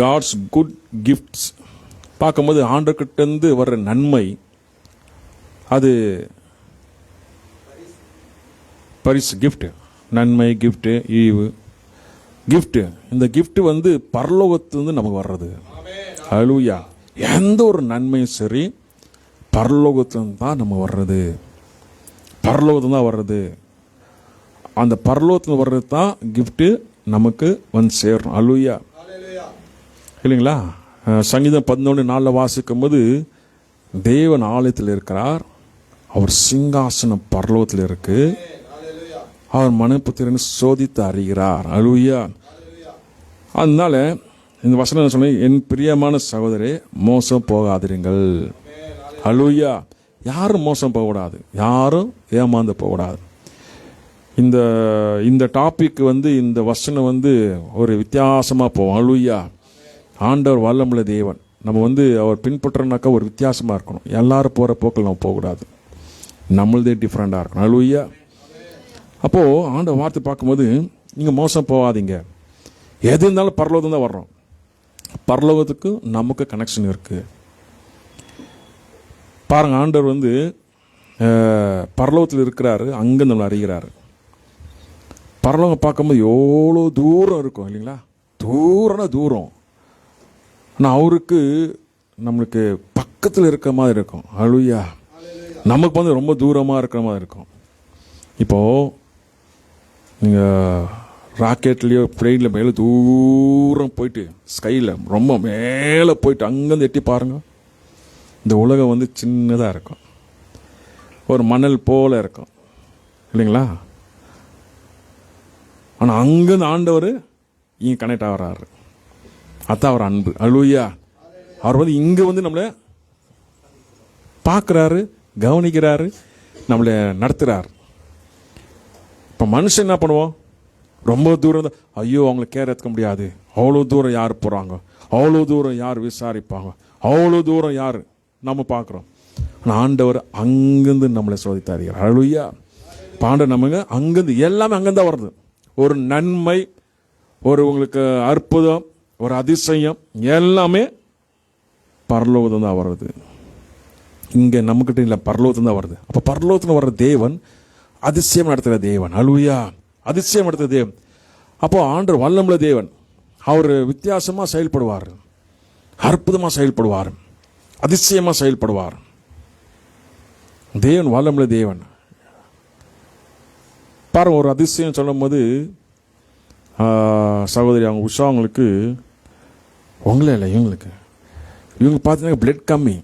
God's good gifts பார்க்கும்போது ஆண்டவர்கிட்டேருந்து வர்ற நன்மை, அது பரிசு, கிஃப்ட், நன்மை, கிஃப்ட், ஈவு, கிஃப்ட். இந்த கிஃப்ட் வந்து பரலோகத்திலிருந்து நமக்கு வர்றது. ஹல்லேலூயா. எந்த ஒரு நன்மையும் சரி பரலோகத்திலிருந்து தான் நம்ம வர்றது, பரலோகத்துல தான் வர்றது. அந்த பரலோகத்தில் வர்றது தான் கிஃப்ட் நமக்கு வந்து சேரும். ஹல்லேலூயா, இல்லைங்களா? சங்கீதம் 11:4 வாசிக்கும் போது, தேவன் ஆலயத்தில் இருக்கிறார், அவர் சிங்காசனம் பரலோகத்தில் இருக்கு, அவர் மனப்புத்திரனை சோதித்து அறிகிறார். ஹல்லேலூயா. அதனால இந்த வசனம் சொன்ன, என் பிரியமான சகோதரே மோசம் போகாதிருங்கள். ஹல்லேலூயா. யாரும் மோசம் போகக்கூடாது, யாரும் ஏமாந்து போகக்கூடாது. இந்த டாபிக் வந்து, இந்த வசனம் வந்து ஒரு வித்தியாசமாக போவோம். ஹல்லேலூயா. ஆண்டவர் வல்லமுள்ள தேவன். நம்ம வந்து அவர் பின்பற்றனாக்கா ஒரு வித்தியாசமாக இருக்கணும். எல்லாரும் போகிற போக்கில் நம்ம போகக்கூடாது, நம்மளதே டிஃப்ரெண்டாக இருக்கணும். ஹல்லேலூயா. அப்போது ஆண்டவர் வார்த்தை பார்க்கும்போது, நீங்கள் மோசம் போகாதீங்க, எது இருந்தாலும் பரலோகம் தான் வர்றோம், பரலோகத்துக்கு நமக்கு கனெக்ஷன் இருக்குது. பாருங்கள், ஆண்டவர் வந்து பரலோகத்தில் இருக்கிறாரு, அங்கே நம்மளை அறிகிறாரு. பரலோகம் பார்க்கும்போது எவ்வளோ தூரம் இருக்கும் இல்லைங்களா? தூரம். ஆனால் அவருக்கு நம்மளுக்கு பக்கத்தில் இருக்கிற மாதிரி இருக்கும். ஹல்லேலூயா. நமக்கு வந்து ரொம்ப தூரமாக இருக்கிற மாதிரி இருக்கும். இப்போது நீங்கள் ராக்கெட்லேயோ பிளெயினில் மேலே தூரம் போயிட்டு, ஸ்கையில் ரொம்ப மேலே போயிட்டு அங்கேருந்து எட்டி பாருங்கள், இந்த உலகம் வந்து சின்னதாக இருக்கும், ஒரு மணல் போல் இருக்கும் இல்லைங்களா? ஆனால் அங்கேருந்து ஆண்டவர் இங்கே கனெக்ட் ஆகிறாரு. அதான் அவர் அன்பு. ஹல்லேலூயா. அவர் வந்து இங்கே வந்து நம்மளை பார்க்குறாரு, கவனிக்கிறாரு, நம்மளை நடத்துகிறார். இப்போ மனுஷன் என்ன பண்ணுவோம்? ரொம்ப தூரம் தான், ஐயோ அவங்கள கேர் எடுத்துக்க முடியாது, அவ்வளோ தூரம் யார் போகிறாங்க, அவ்வளோ தூரம் யார் விசாரிப்பாங்க, அவ்வளோ தூரம் யார் நம்ம பார்க்குறோம். ஆனால் ஆண்டவர் அங்கேருந்து நம்மளை சோதித்தார். ஹல்லேலூயா. ஆண்டவர் நமக்கு அங்கேருந்து எல்லாமே அங்கேருந்து தான் வருது. ஒரு நன்மை, ஒரு உங்களுக்கு அற்புதம், ஒரு அதிசயம், எல்லாமே பரலோகத்தில் தான் வருது. இங்கே நம்மக்கிட்ட இல்லை, பரலோகத்தில் தான் வருது. அப்போ பரலோகத்தில் வர்ற தேவன் அதிசயம் நடத்துகிற தேவன். ஹல்லேலூயா. அதிசயம் நடத்துகிற தேவன். அப்போ ஆண்டவர் வல்லமுள்ள தேவன். அவர் வித்தியாசமாக செயல்படுவார், அற்புதமாக செயல்படுவார், அதிசயமாக செயல்படுவார். தேவன் வல்லமுள்ள தேவன். பாருங்க, ஒரு அதிசயம் சொல்லும் போது, சகோதரி அவங்க உஷா அவங்களுக்கு, உங்களே இல்லை இவங்களுக்கு பார்த்தீங்கன்னா பிளட் கம்மி,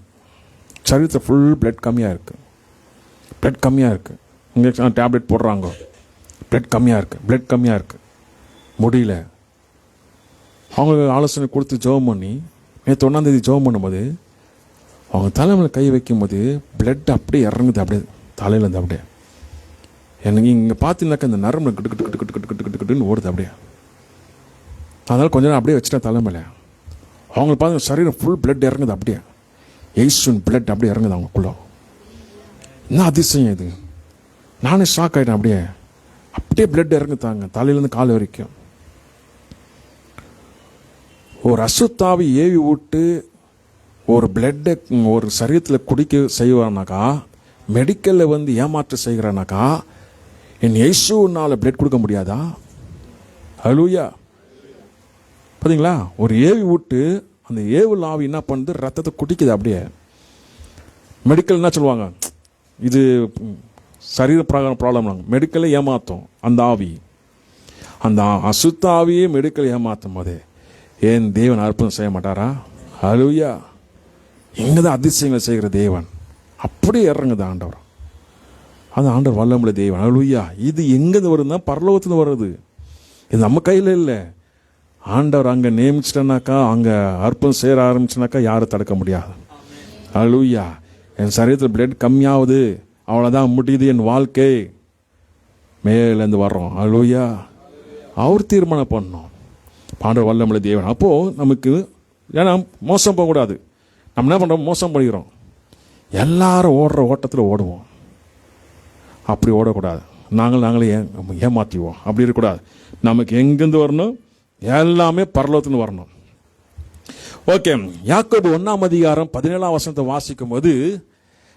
சரீரத்தில் ஃபுல் பிளட் கம்மியாக இருக்குது, பிளட் கம்மியாக இருக்குது. இன்ஜெக்ஷன் டேப்லெட் போடுறாங்க, பிளட் கம்மியாக இருக்குது, முடியல. அவங்க ஆலோசனை கொடுத்து ஜெபம் பண்ணி, நேற்று 1ஆம் தேதி ஜெபம் பண்ணும்போது அவங்க தலைமையில் கை வைக்கும்போது பிளட் அப்படியே இறங்குது, அப்படியே தலையிலேருந்து அப்படியே. எனக்கு இங்கே பார்த்தீங்கன்னாக்கா இந்த நரம்பு கிட்டு கிட்டு கிட்டு கிட்டு கிட்டு கிட்டு கிட்டுன்னு ஓடுது அப்படியே. அதனால் கொஞ்ச நேரம் அப்படியே வச்சுட்டேன் தலைமையில். அவங்களுக்கு பார்த்து சரீரம் ஃபுல் பிளட் இறங்குது, அப்படியே எய்ஸ்வின் பிளட் அப்படியே இறங்குது அவங்களுக்குள்ள. என்ன அதிசயம் இது! நானே ஷாக் ஆகிட்டேன். அப்படியே பிளட் இறங்குதாங்க தலையிலேருந்து கால் வரைக்கும். ஒரு அசுத்தாவி ஏவி விட்டு ஒரு பிளட்டை ஒரு சரீரத்தில் குடிக்க செய்வானாக்கா, மெடிக்கலில் வந்து ஏமாற்ற செய்கிறானாக்கா, என் இயேசுனால பிளட் கொடுக்க முடியாதா? ஹல்லேலூயா. பார்த்தீங்களா? ஒரு ஏவி விட்டு அந்த ஏவுல ஆவி என்ன பண்ணுது? ரத்தத்தை குடிக்குது அப்படியே. மெடிக்கல் என்ன சொல்லுவாங்க? இது சரீர ப்ராப்ளம். மெடிக்கலை ஏமாற்றும் அந்த ஆவி. அந்த அசுத்த ஆவியே மெடிக்கல் ஏமாற்றும் போது ஏன் தேவன் அற்புதம் செய்ய மாட்டாரா? ஹல்லேலூயா. இங்கே தான் அதிசயங்களை செய்கிற தேவன். அப்படியே இறங்குது ஆண்டவர். அது ஆண்டவர் வல்லமுள்ள தேவன். ஹல்லேலூயா. இது எங்கேருந்து வருதுன்னா பரலோகத்தில் வருது. இது நம்ம கையில் இல்லை. ஆண்டவர் அங்கே நியமிச்சிட்டனாக்கா, அங்கே அற்புதம் செய்ய ஆரம்பிச்சுனாக்கா யாரும் தடுக்க முடியாது. ஹல்லேலூயா. என் சரீரத்தில் பிளட் கம்மியாகுது, அவ்வளோதான் முடியுது என் வாழ்க்கை, மேலேருந்து வர்றோம். ஹல்லேலூயா. அவர் தீர்மானம் பண்ணணும். ஆண்டவர் வல்லமுள்ள தேவன். அப்போது நமக்கு ஏன்னா மோசம் போகக்கூடாது. நம்ம என்ன பண்ணுறோம்? மோசம் பண்ணிக்கிறோம். எல்லாரும் ஓடுற ஓட்டத்தில் ஓடுவோம். அப்படி ஓடக்கூடாது. நாங்களே ஏமாற்றிவோம். அப்படி இருக்கக்கூடாது. நமக்கு எங்கேருந்து வரணும்? எல்லாமே பரலோகத்துலேருந்து வரணும். ஓகே, யாக்கோபு 1:17 வாசிக்கும் போது,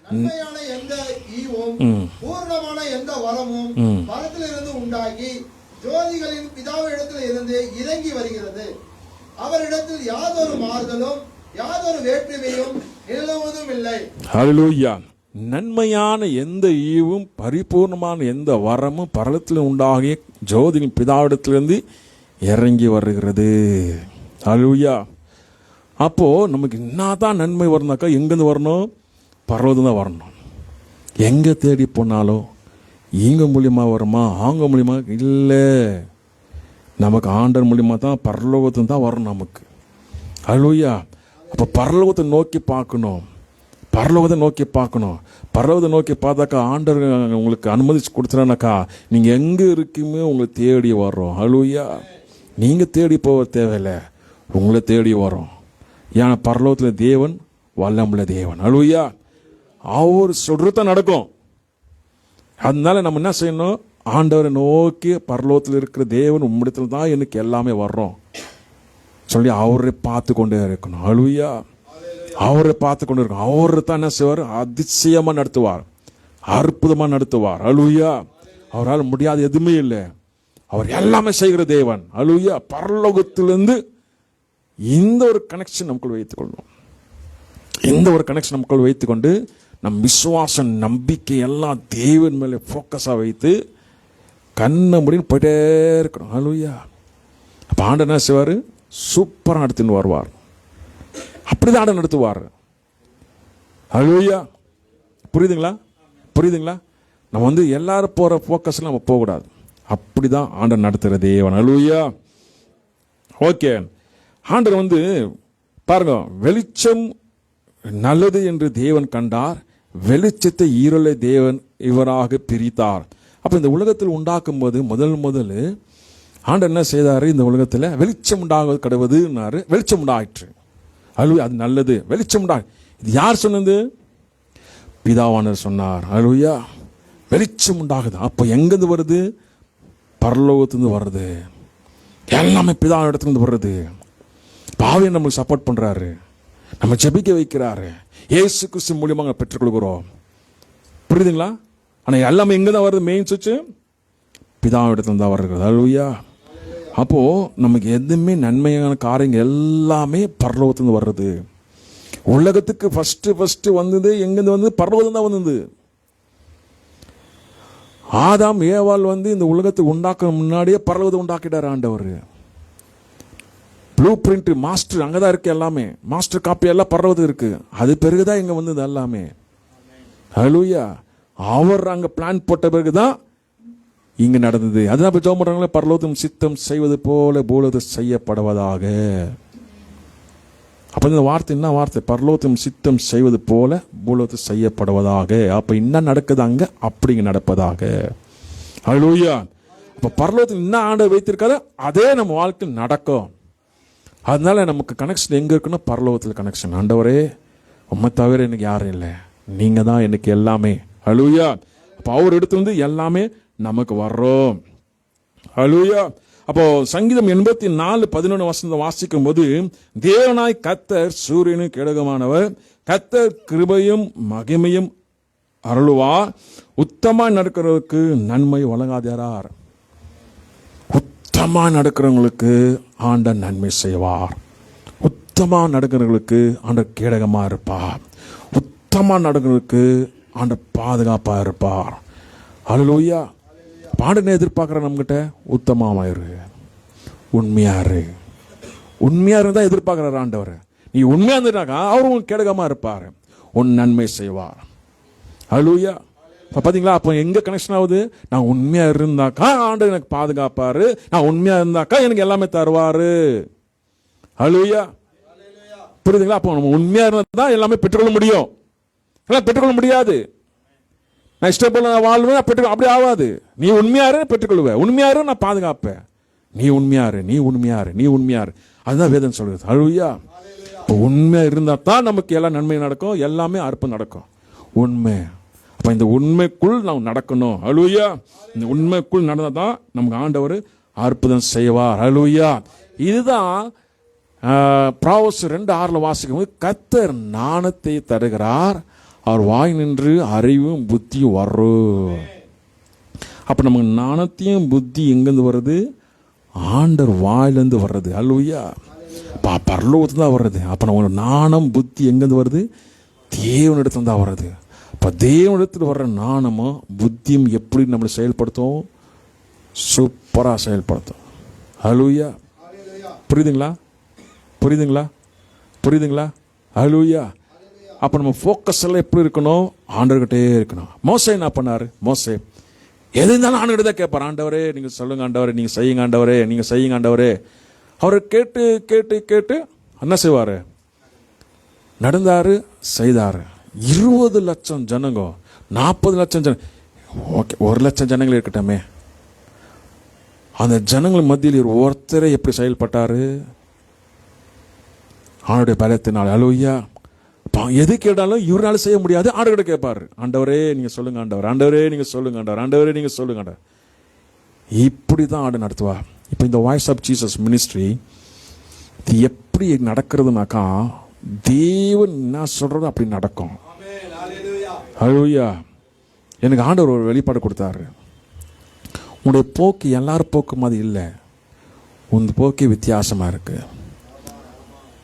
நன்மையான எந்த ஈவும் பூர்ணமான எந்த வரமும் பரத்திலிருந்து உண்டாகி ஜோதிகளின் பிதாவிடத்தில் இருந்து இறங்கி வருகிறது. அவரிடத்தில் யாதொரு மாறுதலும் யாதொரு வேற்றுமையும் நிலவுவதும் இல்லை. ஹல்லேலூயா. நன்மையான எந்த ஈவும் பரிபூர்ணமான எந்த வரமும் பரலத்தில் உண்டாகிய ஜோதியின் பிதாவிடத்திலிருந்து இறங்கி வருகிறது. ஹல்லேலூயா. அப்போ நமக்கு என்னதான் நன்மை வரணும்னாக்கா எங்கேருந்து வரணும்? பரலோகம் தான் வரணும். எங்கே தேடி போனாலும் இங்க மூலியமா வருமா அவங்க மூலியமா இல்லை, நமக்கு ஆண்டர் மூலியமா தான் பரலோகத்துக்கு தான் வரும் நமக்கு. ஹல்லேலூயா. அப்போ பரலோகத்தை நோக்கி பார்க்கணும், பரலோகத்தை நோக்கி பார்க்கணும். பரலோகத்தை நோக்கி பார்த்தாக்கா ஆண்டர் உங்களுக்கு அனுமதிச்சு கொடுத்துறானாக்கா நீங்கள் எங்கே இருக்குமே உங்களை தேடி வர்றோம். ஹல்லேலூயா. நீங்கள் தேடி போக தேவையில்லை, உங்களை தேடி வரோம். ஏன்னா பரலோகத்தில் தேவன் வல்லமுள்ள தேவன். ஹல்லேலூயா. அவர் சொல்றத நடக்கும். அதனால நம்ம என்ன செய்யணும்? ஆண்டவரை நோக்கி பரலோகத்தில் இருக்கிற தேவன் உம்மிடத்தில் தான் எனக்கு எல்லாமே வர்றோம் சொல்லி அவரை பார்த்து கொண்டே இருக்கணும். ஹல்லேலூயா. அவரை பார்த்து கொண்டு இருக்கணும். அவரை தான் என்ன செய்வார்? அதிசயமா நடத்துவார், அற்புதமா நடத்துவார். ஹல்லேலூயா. அவரால் முடியாத எதுவுமே இல்லை, அவர் எல்லாமே செய்கிற தேவன். ஹல்லேலூயா. பரலோகத்திலிருந்து இந்த ஒரு கனெக்ஷன் நமக்குள் வைத்துக் கொள்ளணும். இந்த ஒரு கனெக்ஷன் நமக்குள் வைத்துக்கொண்டு நம் விசுவாசம் நம்பிக்கை எல்லாம் தேவன் மேலே ஃபோக்கஸாக வைத்து கண்ணை முடின்னு போயிட்டே இருக்கணும். ஹல்லேலூயா. அப்போ ஆண்டவர் என்ன செய்வார்? சூப்பராக நடத்தின்னு வருவார். அப்படிதான் ஆண்டவர் நடத்துவார். ஹல்லேலூயா. புரியுதுங்களா? புரியுதுங்களா? நம்ம எல்லாரும் போகிற ஃபோக்கஸில் நம்ம போகக்கூடாது. அப்படி தான் ஆண்டவர் நடத்துகிற தேவன். ஹல்லேலூயா. ஓகே, ஆண்டவர் பாருங்க, வெளிச்சம் நல்லது என்று தேவன் கண்டார், வெளிச்சத்தை இருளை தேவன் இவராக பிரித்தார். அப்போ இந்த உலகத்தில் உண்டாக்கும் போது முதல் ஆண்டவர் என்ன செய்தார்? இந்த உலகத்தில் வெளிச்சம் உண்டாகுவது கடவுதுன்னாரு, வெளிச்சம் உண்டாயிற்று. ஹல்லேலூயா. அது நல்லது, வெளிச்சம் உண்டா. இது யார் சொன்னது? பிதாவானவர் சொன்னார். ஹல்லேலூயா. வெளிச்சம் உண்டாகுது. அப்போ எங்கேருந்து வருது? பரலோகத்திலிருந்து வருது. எல்லாமே பிதா இடத்துலேருந்து வருது. பாவியை நம்மளுக்கு சப்போர்ட் பண்றாரு, நம்ம ஜெபிக்க வைக்கிறாரு, இயேசு கிறிஸ்து மூலியமாக பெற்றுக்கொள்கிறோம். புரியுதுங்களா? ஆனால் எல்லாமே எங்கே தான் வருது? மெயின் சுவிட்ச் பிதாவிடத்துல தான் வருகிறது. ஹல்லேலூயா. அப்போ நமக்கு எதுவுமே நன்மையான காரியங்கள் எல்லாமே பரலோகத்திலிருந்து வர்றது. உலகத்துக்கு ஃபர்ஸ்ட் வந்தது எங்கேருந்து வந்தது? பரலோகம் தான் வந்தது. ஆதாம் ஏவாள் இந்த உலகத்தை உண்டாக்க முன்னாடியே பரலோகத்தை உண்டாக்கிட்டார் ஆண்டவர். ப்ளூ பிரிண்ட் மாஸ்டர் அங்கதான் இருக்கு, எல்லாமே மாஸ்டர் காப்பி எல்லாம் பரலோகத்துக்கு இருக்கு. அது பிறகுதான் இங்க வந்தது எல்லாமே. ஹல்லேலூயா. அவர் அங்க பிளான் போட்ட பிறகுதான் இங்க நடந்தது. அதுதான் இப்ப ஜெபம் பண்றாங்களே, பரலோகம் சித்தம் செய்வது போல பூலோகம் செய்யப்படுவதாக. அப்ப இந்த வார்த்தை என்ன வார்த்தை? பரலோகம் சித்தம் செய்வது போல பூலோகம் செய்யப்படுவதாக. அப்ப என்ன நடக்குது அங்க? அப்படிங்க நடப்பதாக. ஹல்லேலூயா. அப்ப பரலோகத்தில் என்ன ஆண்டவர் வைத்திருக்காரு அதே நம்ம வாழ்க்கையில் நடக்கும். அதனால நமக்கு கனெக்ஷன் எங்க இருக்குன்னா பரலோகத்தில் கனெக்ஷன். ஆண்டவரே, உம்மை தவிர எனக்கு யாரும் இல்லை, நீங்க தான் எனக்கு எல்லாமே. ஹல்லேலூயா. அப்போ அவர் இடத்துல எல்லாமே நமக்கு வர்றோம். ஹல்லேலூயா. அப்போ சங்கீதம் 84:11 வாசிக்கும் போது, தேவனாய் கர்த்தர் சூரியனும் கேடகமானவர், கர்த்தர் கிருபையும் மகிமையும் அருளுவார், உத்தமாய் நடக்கிறவருக்கு நன்மை வழங்காதார். உத்தமா நடக்கிறவங்களுக்கு ஆண்டவர் நன்மை செய்வார். உத்தமா நடக்கிறவங்களுக்கு ஆண்டவர் கேடகமா இருப்பார். உத்தமா நடக்கிறவங்களுக்கு ஆண்டவர் பாதுகாப்பா இருப்பார். ஹல்லேலூயா. பாண்டனை எதிர்பார்க்கிற நம்மகிட்ட உத்தமாயிரு, உண்மையாரு. உண்மையாரு தான் எதிர்பார்க்கிறார் ஆண்டவர். நீ உண்மையா இருந்தாக்கா அவர் உன் கேடகமா இருப்பார், உன் நன்மை செய்வார். ஹல்லேலூயா. இப்போ பார்த்தீங்களா? அப்போ எங்கே கனெக்ஷன் ஆகுது? நான் உண்மையாக இருந்தாக்கா ஆண்டவர் எனக்கு பாதுகாப்பாரு, நான் உண்மையாக இருந்தாக்கா எனக்கு எல்லாமே தருவாரு. ஹல்லேலூயா. புரியுதுங்களா? அப்போ நம்ம உண்மையாக இருந்தால் தான் எல்லாமே பெற்றுக்கொள்ள முடியும். எல்லாம் பெற்றுக்கொள்ள முடியாது. நான் இஷ்டப்பட நான் வாழ்வேன், பெற்றுக்கொள்ள அப்படி ஆகாது. நீ உண்மையாரு பெற்றுக்கொள்வேன், உண்மையாரு நான் பாதுகாப்பேன். நீ உண்மையாரு, நீ உண்மையாரு, நீ உண்மையாரு. அதுதான் வேதம் சொல்றது. ஹல்லேலூயா. இப்போ உண்மையாக இருந்தால் தான் நமக்கு எல்லாம் நன்மை நடக்கும், எல்லாமே அற்புதம் நடக்கும். உண்மை. அப்ப இந்த உண்மைக்குள் நாம் நடக்கணும். ஹல்லேலூயா. இந்த உண்மைக்குள் நடந்தாதான் நமக்கு ஆண்டவர் அற்புதம் செய்வார். ஹல்லேலூயா. இதுதான் ப்ராவர்ஸ் 2:6 வாசிக்கும் போது கர்த்தர் ஞானத்தை தருகிறார், அவர் வாய் நின்று அறிவும் புத்தி வரும். அப்போ நமக்கு ஞானத்தையும் புத்தி எங்கேருந்து வருது? ஆண்டவர் வாயிலேருந்து வர்றது. அல்லேலூயா. பரலோகத்துல தான் வர்றது. அப்போ நம்ம ஞானம் புத்தி எங்கேருந்து வருது? தேவனிடத்துல தான் வர்றது. இப்போ தேவனிடத்தில் வர்ற ஞானமும் புத்தியும் எப்படி நம்மளை செயல்படுத்தும்? சூப்பராக செயல்படுத்தும். அல்லேலூயா. புரியுதுங்களா? புரியுதுங்களா? புரியுதுங்களா? அல்லேலூயா. அப்போ நம்ம ஃபோக்கஸ் எல்லாம் எப்படி இருக்கணும்? ஆண்டவர்கிட்டே இருக்கணும். மோசே என்ன பண்ணார்? மோசே எது இருந்தாலும் ஆண்டவர்கிட்ட தான் கேட்பார். ஆண்டவரே நீங்கள் சொல்லுங்க, ஆண்டவரே நீங்கள் செய்யுங்க, ஆண்டவரே நீங்கள் செய்யுங்க, ஆண்டவரே. அவரை கேட்டு கேட்டு கேட்டு என்ன செய்வார்? நடந்தார், செய்தார். 20 லட்சம் ஜனங்க, 40 லட்சம் ஜன, ஓகே 1 லட்சம் ஜனங்கள் இருக்கட்டமே, அந்த ஜனங்கள் மத்தியில் ஒருத்தரை எப்படி செயல்பட்டார்? ஆண்டுடைய பலத்தினால். அல்லேலூயா. எது கேட்டாலும் இவரால் செய்ய முடியாது, ஆண்டவர்கிட்ட கேட்பாரு. ஆண்டவரே நீங்க சொல்லுங்க ஆண்டவர், ஆண்டவரே நீங்க சொல்லுங்க ஆண்டவர், ஆண்டவரே நீங்க சொல்லுங்க ஆண்டவர். இப்படி தான் ஆண்டு நடத்துவா. இப்போ இந்த வாய்ஸ் ஆஃப் ஜீசஸ் மினிஸ்ட்ரி இது எப்படி நடக்கிறதுனாக்கா, தேவன் என்ன சொல்றது அப்படி நடக்கும். அல்லேலூயா. எனக்கு ஆண்டவர் ஒரு வெளிப்பாடு கொடுத்தாரு. உன்னுடைய போக்கு எல்லாரும் போக்கு மாதிரி இல்லை, உன் போக்கு வித்தியாசமா இருக்கு.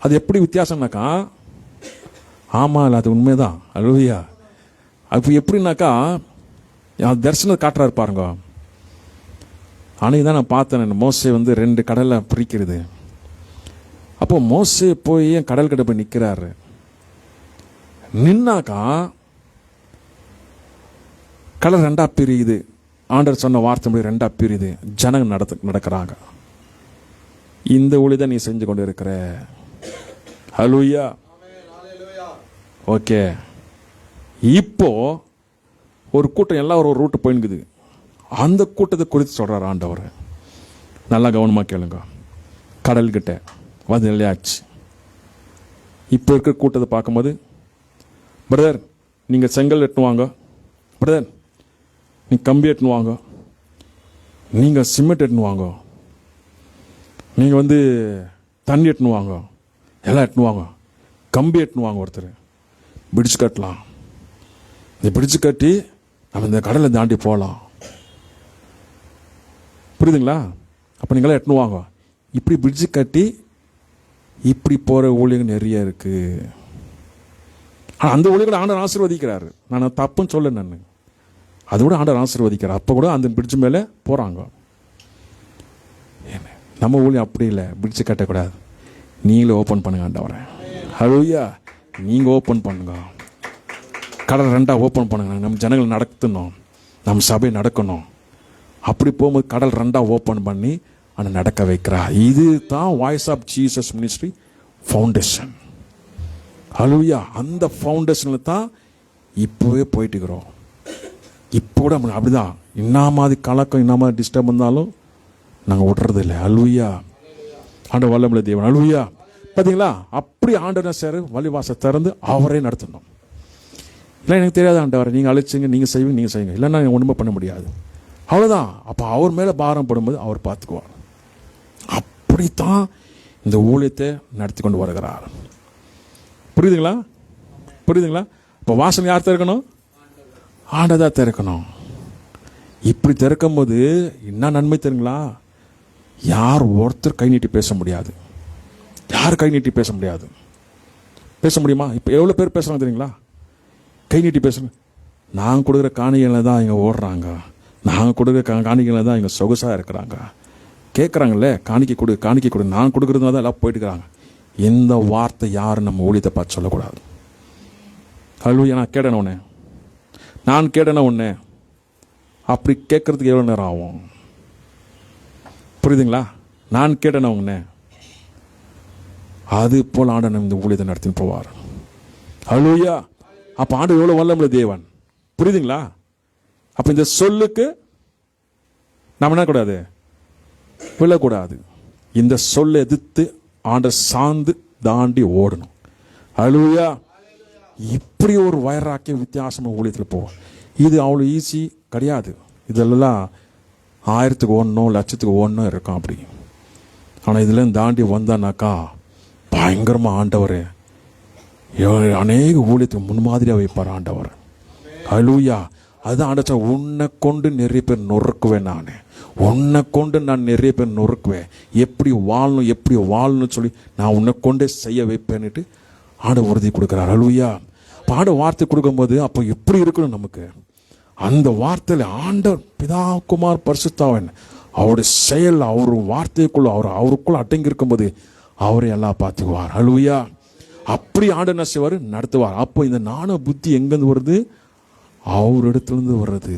அது எப்படி வித்தியாசம்னாக்கா, ஆமாம் இல்லை அது உண்மைதான். அல்லேலூயா. அப்போ எப்படின்னாக்கா தரிசனம் காட்டுறாரு பாருங்க. அன்னைக்கு தான் நான் பார்த்தேன், மோசே 2 கடலை பிரிக்கிறது. அப்போ மோசே போய் கடல் கிட்ட போய் நிற்கிறாரு. நின்னாக்கா கடல் 2 பிரியுது. ஆண்டவர் சொன்ன வார்த்தை முடி 2 பிரியுது. ஜனங்க நடக்கிறாங்க. இந்த ஒளி தான் நீ செஞ்சு கொண்டு இருக்கிற. அல்லேலூயா. ஓகே. இப்போ ஒரு கூட்டம் எல்லாம் ஒரு ரூட்டு போயினுக்குது. அந்த கூட்டத்தை குறித்து சொல்றாரு ஆண்டவர். நல்லா கவனமாக கேளுங்க. கடல்கிட்ட வந்து நிலையாச்சு. இப்போ இருக்கிற கூட்டத்தை பார்க்கும்போது, பிரதர் நீங்கள் செங்கல் எட்டுவாங்க, பிரதர் நீங்கள் கம்பி எட்டுவாங்க, நீங்கள் சிமெண்ட் எட்டுவாங்க, நீங்கள் தண்ணி எட்டுவாங்க, எல்லாம் எட்டுவாங்க, கம்பி எட்டுவாங்க. ஒருத்தர் பிடிச்சு கட்டலாம். இந்த பிடிச்சு கட்டி நம்ம இந்த கடலை தாண்டி போகலாம். புரியுதுங்களா? அப்போ நீங்களாம் எட்டுவாங்க. இப்படி பிடிச்சு கட்டி இப்படி போகிற ஊழியர்கள் நிறைய இருக்கு. ஆனால் அந்த ஊழியர்களை ஆண்டவர் ஆசீர்வதிக்கிறாரு. நான் தப்புன்னு சொல்ல, நான் அதோட ஆண்டவர் ஆசீர்வதிக்கிறார். அப்போ கூட அந்த பிடிச்சு மேலே போகிறாங்க. நம்ம ஊழியம் அப்படி இல்லை, பிடிச்சு கட்டக்கூடாது. நீங்களே ஓப்பன் பண்ணுங்க ஆண்டவரே. அல்லேலூயா. நீங்கள் ஓப்பன் பண்ணுங்க. கடல் 2 ஓப்பன் பண்ணுங்க. நம்ம ஜனங்கள் நடத்தணும், நம்ம சபை நடக்கணும். அப்படி போகும்போது கடல் 2 ஓப்பன் பண்ணி அதை நடக்க வைக்கிறா. இது தான் voice of Jesus ministry foundation. Hallelujah. அந்த ஃபவுண்டேஷனில் தான் இப்போவே போயிட்டு இருக்கிறோம். இப்போ கூட அப்படிதான். என்ன மாதிரி கலக்கம், என்ன மாதிரி டிஸ்டர்ப் வந்தாலும் நாங்கள் விடுறது இல்லை. அல்லேலூயா. ஆண்டவர் வல்லமையுள்ள தேவன். அல்லேலூயா. பார்த்தீங்களா? அப்படி ஆண்டவர் சார் வழிவாச திறந்து அவரே நடத்தணும். இல்லை எனக்கு தெரியாது ஆண்டவர், நீங்கள் அழைச்சிங்க, நீங்கள் செய்வீங்க, நீங்கள் செய்யுங்க, இல்லைன்னா ஒன்றுமே பண்ண முடியாது. அவ்வளோதான். அப்போ அவர் மேலே பாரம் படும்போது அவர் பார்த்துக்குவார். அப்படித்தான் இந்த ஊழியத்தை நடத்தி கொண்டு வருகிறார். புரியுதுங்களா? புரியுதுங்களா? இப்போ வாசல் யார் திறக்கணும்? ஆண்டவர் தான் திறக்கணும். இப்படி திறக்கும் போது என்ன நன்மை தெரியுங்களா? யார் ஒருத்தர் கை நீட்டி பேச முடியாது. யார் கை நீட்டி பேச முடியாது? பேச முடியுமா? இப்போ எவ்வளோ பேர் பேசுகிறாங்க தெரியுங்களா? கை நீட்டி பேசுங்க. நாங்கள் கொடுக்குற காணிகளை தான் இங்கே ஓடுறாங்க, நாங்கள் கொடுக்குற காணிகளை தான் இங்கே சொகுசாக இருக்கிறாங்க. கேட்குறாங்களே காணிக்கை கொடு, காணிக்கை கொடு, நான் கொடுக்குறதுனால தான் எல்லாம் போயிட்டு இருக்கிறாங்க. இந்த வார்த்தை யாரும் நம்ம ஊழியத்தை பார்த்து சொல்லக்கூடாது. அல்லேலூயா. நான் கேட்டேன ஒன்று அப்படி கேட்கறதுக்கு எவ்வளோ நேரம் ஆகும்? புரியுதுங்களா? நான் கேட்டேன ஒன்று அது போல் ஆண்டவர் இந்த ஊழியத்தை நடத்தின்னு போவார். அல்லேலூயா. அப்போ ஆண்டு எவ்வளோ வல்லமையுள்ள தேவன். புரியுதுங்களா? அப்போ இந்த சொல்லுக்கு நம்ம என்ன கூடாது? விழக்கூடாது. இந்த சொல்லை எதிர்த்து ஆண்டவர் சார்ந்து தாண்டி ஓடணும். அல்லேலூயா. இப்படி ஒரு வைராக்கிய வித்தியாசமாக ஊழியத்தில் போவோம். இது அவ்வளோ ஈஸி கிடையாது. இதெல்லாம் 1000க்கு 1 லட்சத்துக்கு 1 இருக்கும் அப்படி. ஆனால் இதுலேருந்து தாண்டி வந்தானாக்கா பயங்கரமாக ஆண்டவர் அநேக ஊழியத்துக்கு முன்மாதிரியாக வைப்பார் ஆண்டவர். ஹல்லேலூயா. அதுதான் ஆண்டவர், உன்னை கொண்டு நிறைய பேர் நொறுக்குவேன், நான் உன்னை கொண்டு நான் நிறைய பேர் நொறுக்குவேன், எப்படி வாழணும் சொல்லி நான் உன்னை கொண்டே செய்ய வைப்பேன்னுட்டு ஆண்டவர் உறுதி கொடுக்குறார். ஹல்லேலூயா. பாட வார்த்தை கொடுக்கும்போது அப்போ எப்படி இருக்கணும் நமக்கு? அந்த வார்த்தையில் ஆண்டவர் பிதா குமார் பரிசுத்தாவன் அவருடைய செயல், அவர் வார்த்தைக்குள்ள அவருக்குள்ள அடங்கி இருக்கும்போது அவரை எல்லாம் பார்த்துக்குவார். ஹல்லேலூயா. அப்படி ஆண்டவர் என்ன செய்வார்? நடத்துவார். அப்போ இந்த ஞான புத்தி எங்கேருந்து வருது? அவர் இடத்துலேருந்து வர்றது.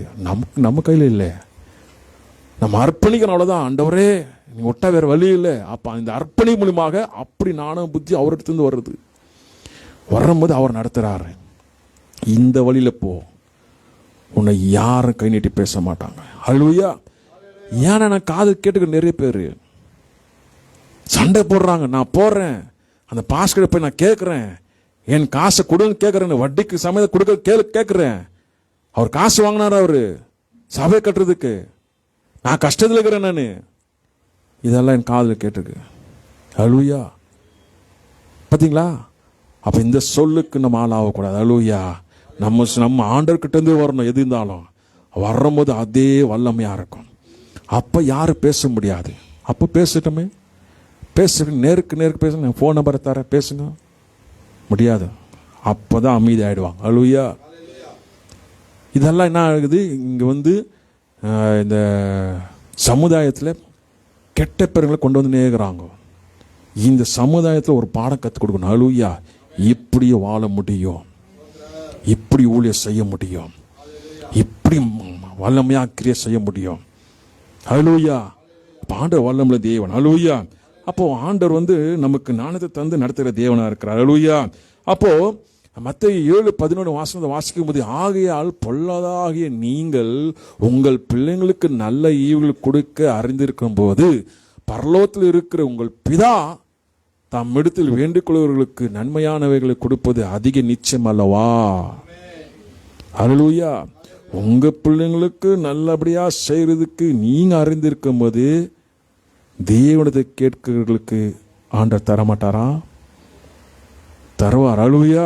நம்ம கையில் இல்லை. நம்ம அர்ப்பணிக்கணும், அவ்வளோதான். ஆண்டவரே நீ விட்டா வேறு வழி இல்லை. அப்போ இந்த அர்ப்பணி மூலியமாக அப்படி ஞான புத்தி அவர் இடத்துலேருந்து வர்றது. வரும்போது அவர் நடத்துகிறாரு. இந்த வழியில் போ, உன்னை யாரும் கை நீட்டி பேச மாட்டாங்க. ஹல்லேலூயா. ஏன்னா நான் காது கேட்டுக்க நிறைய பேர் சண்டை போடுறாங்க. நான் போடுறேன், அந்த பாஸ்கிட்ட போய் நான் கேட்குறேன், என் காசை கொடுன்னு கேட்குறேன், வட்டிக்கு சமயத்தை கொடுக்க கேட்குறேன். அவர் காசு வாங்கினார், அவர் சபை கட்டுறதுக்கு. நான் கஷ்டத்தில் இருக்கிறேன், நான் இதெல்லாம் என் காதில் கேட்டிருக்கு. ஹல்லேலூயா. பார்த்தீங்களா? அப்போ இந்த சொல்லுக்கு நம்ம ஆள் ஆகக்கூடாது. ஹல்லேலூயா. நம்ம ஆண்டர்கிட்டேருந்து வரணும். எது இருந்தாலும் வரும்போது அதே வல்லமையாக இருக்கும். அப்போ யாரும் பேச முடியாது. அப்போ பேசிட்டோமே, நேருக்கு பேசுங்க, ஃபோன் நம்பரை தர பேசுங்க, முடியாது. அப்போ தான் அமைதி ஆகிடுவாங்க. ஹல்லேலூயா. இதெல்லாம் என்ன ஆகுது? இங்கே இந்த சமுதாயத்தில் கெட்ட பேருங்களை கொண்டு வந்து நேர்கிறாங்க. இந்த சமுதாயத்தில் ஒரு பாடம் கற்றுக் கொடுக்கணும். ஹல்லேலூயா. இப்படி வாழ முடியும், இப்படி ஊழியம் செய்ய முடியும், இப்படி வல்லமையாக கிரியை செய்ய முடியும். ஹல்லேலூயா. ஆண்டவர் வல்லமுள்ள தேவன். ஹல்லேலூயா. அப்போ ஆண்டவர் நமக்கு ஞானத்தை தந்து நடத்துகிற தேவனாக இருக்கிறார். ஹல்லேலூயா. அப்போ மத்தேயு 7:11 வாசிக்கும் போது, ஆகையால் பொல்லாதாகிய நீங்கள் உங்கள் பிள்ளைங்களுக்கு நல்ல ஈவுகள் கொடுக்க அறிந்திருக்கும் போது பரலோகத்தில் இருக்கிற உங்கள் பிதா தம்மிடத்தில் வேண்டிக் கொள்வர்களுக்கு நன்மையானவைகளை கொடுப்பது அதிக நிச்சயம் அல்லவா? ஹல்லேலூயா. உங்க பிள்ளைங்களுக்கு நல்லபடியா செய்யறதுக்கு நீங்க அறிந்திருக்கும் போது தேவனத்தை கேட்கிறவர்களுக்கு ஆண்டவர் தரமாட்டாரா? தருவார். ஹல்லேலூயா.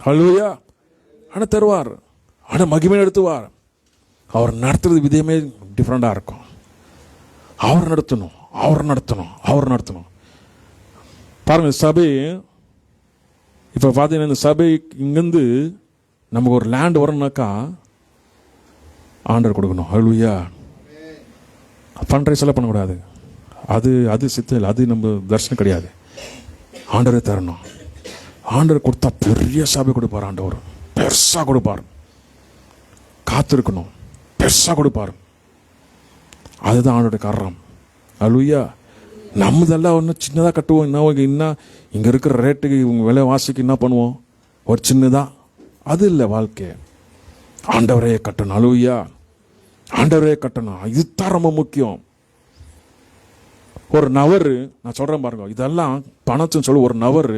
ஹல்லேலூயா. ஆனா தருவார், ஆனா மகிமை நடத்துவார். அவர் நடத்துறது விதமே டிஃப்ரெண்டாக இருக்கும். அவர் நடத்தணும். பாருங்க, சபை இப்போ பார்த்தீங்கன்னா, இந்த சபை இங்கேருந்து நமக்கு ஒரு லேண்ட் வரணும்னாக்கா ஆண்டர் கொடுக்கணும். ஹல்லேலூயா. ஃபண்ட் ரைஸ் எல்லாம் பண்ணக்கூடாது. அது சித்தல், அது நம்ம தரிசனம் கிடையாது. ஆண்டரே தரணும். ஆண்டர் கொடுத்தா பெரிய சபை கொடுப்பார். ஆண்டவர் பெருசாக கொடுப்பார். காத்திருக்கணும், பெருசாக கொடுப்பார். அதுதான் ஆண்டோடைய காரணம். ஹல்லேலூயா. நம்மதெல்லாம் ஒன்று சின்னதாக கட்டுவோம். இன்னும் இங்கே இருக்கிற ரேட்டுக்கு இவங்க விலை வாசிக்கு என்ன பண்ணுவோம்? ஒரு சின்னதாக. அது இல்லை வாழ்க்கை. ஆண்டவரே கட்டணும். ஹல்லேலூயா. ஆண்டவரே கட்டணும். இதுதான் ரொம்ப முக்கியம். ஒரு நவர், நான் சொல்கிறேன் பாருங்க, இதெல்லாம் பணத்துன்னு சொல்லி ஒரு நவர்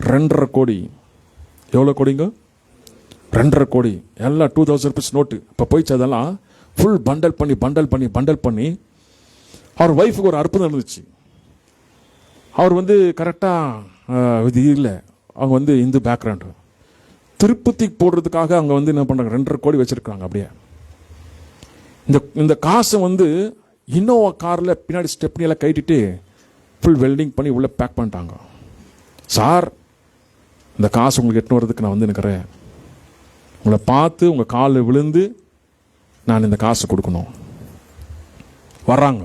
2.5 கோடி. எவ்வளோ கோடிங்க? 2.5 கோடி. எல்லாம் 2000 rupees நோட்டு. இப்போ போயிடுச்சு. அதெல்லாம் ஃபுல் பண்டல் பண்ணி அவர் ஒய்ஃபுக்கு ஒரு அற்புதம் இருந்துச்சு. அவர் கரெக்டாக இது இல்லை, அவங்க இந்து பேக்ரவுண்டு. திருப்பதி போடுறதுக்காக அவங்க என்ன பண்ணுறாங்க, 2.5 கோடி வச்சுருக்காங்க. அப்படியே இந்த காசை இன்னோவா காரில் பின்னாடி ஸ்டெப்னியெல்லாம் கட்டிட்டு ஃபுல் வெல்டிங் பண்ணி உள்ளே பேக் பண்ணிட்டாங்க. சார், இந்த காசு உங்களுக்கு எட்டுன்னு வரதுக்கு நான் நிற்கிறேன். உங்களை பார்த்து உங்கள் காலில் விழுந்து நான் இந்த காசை கொடுக்கணும். வர்றாங்க.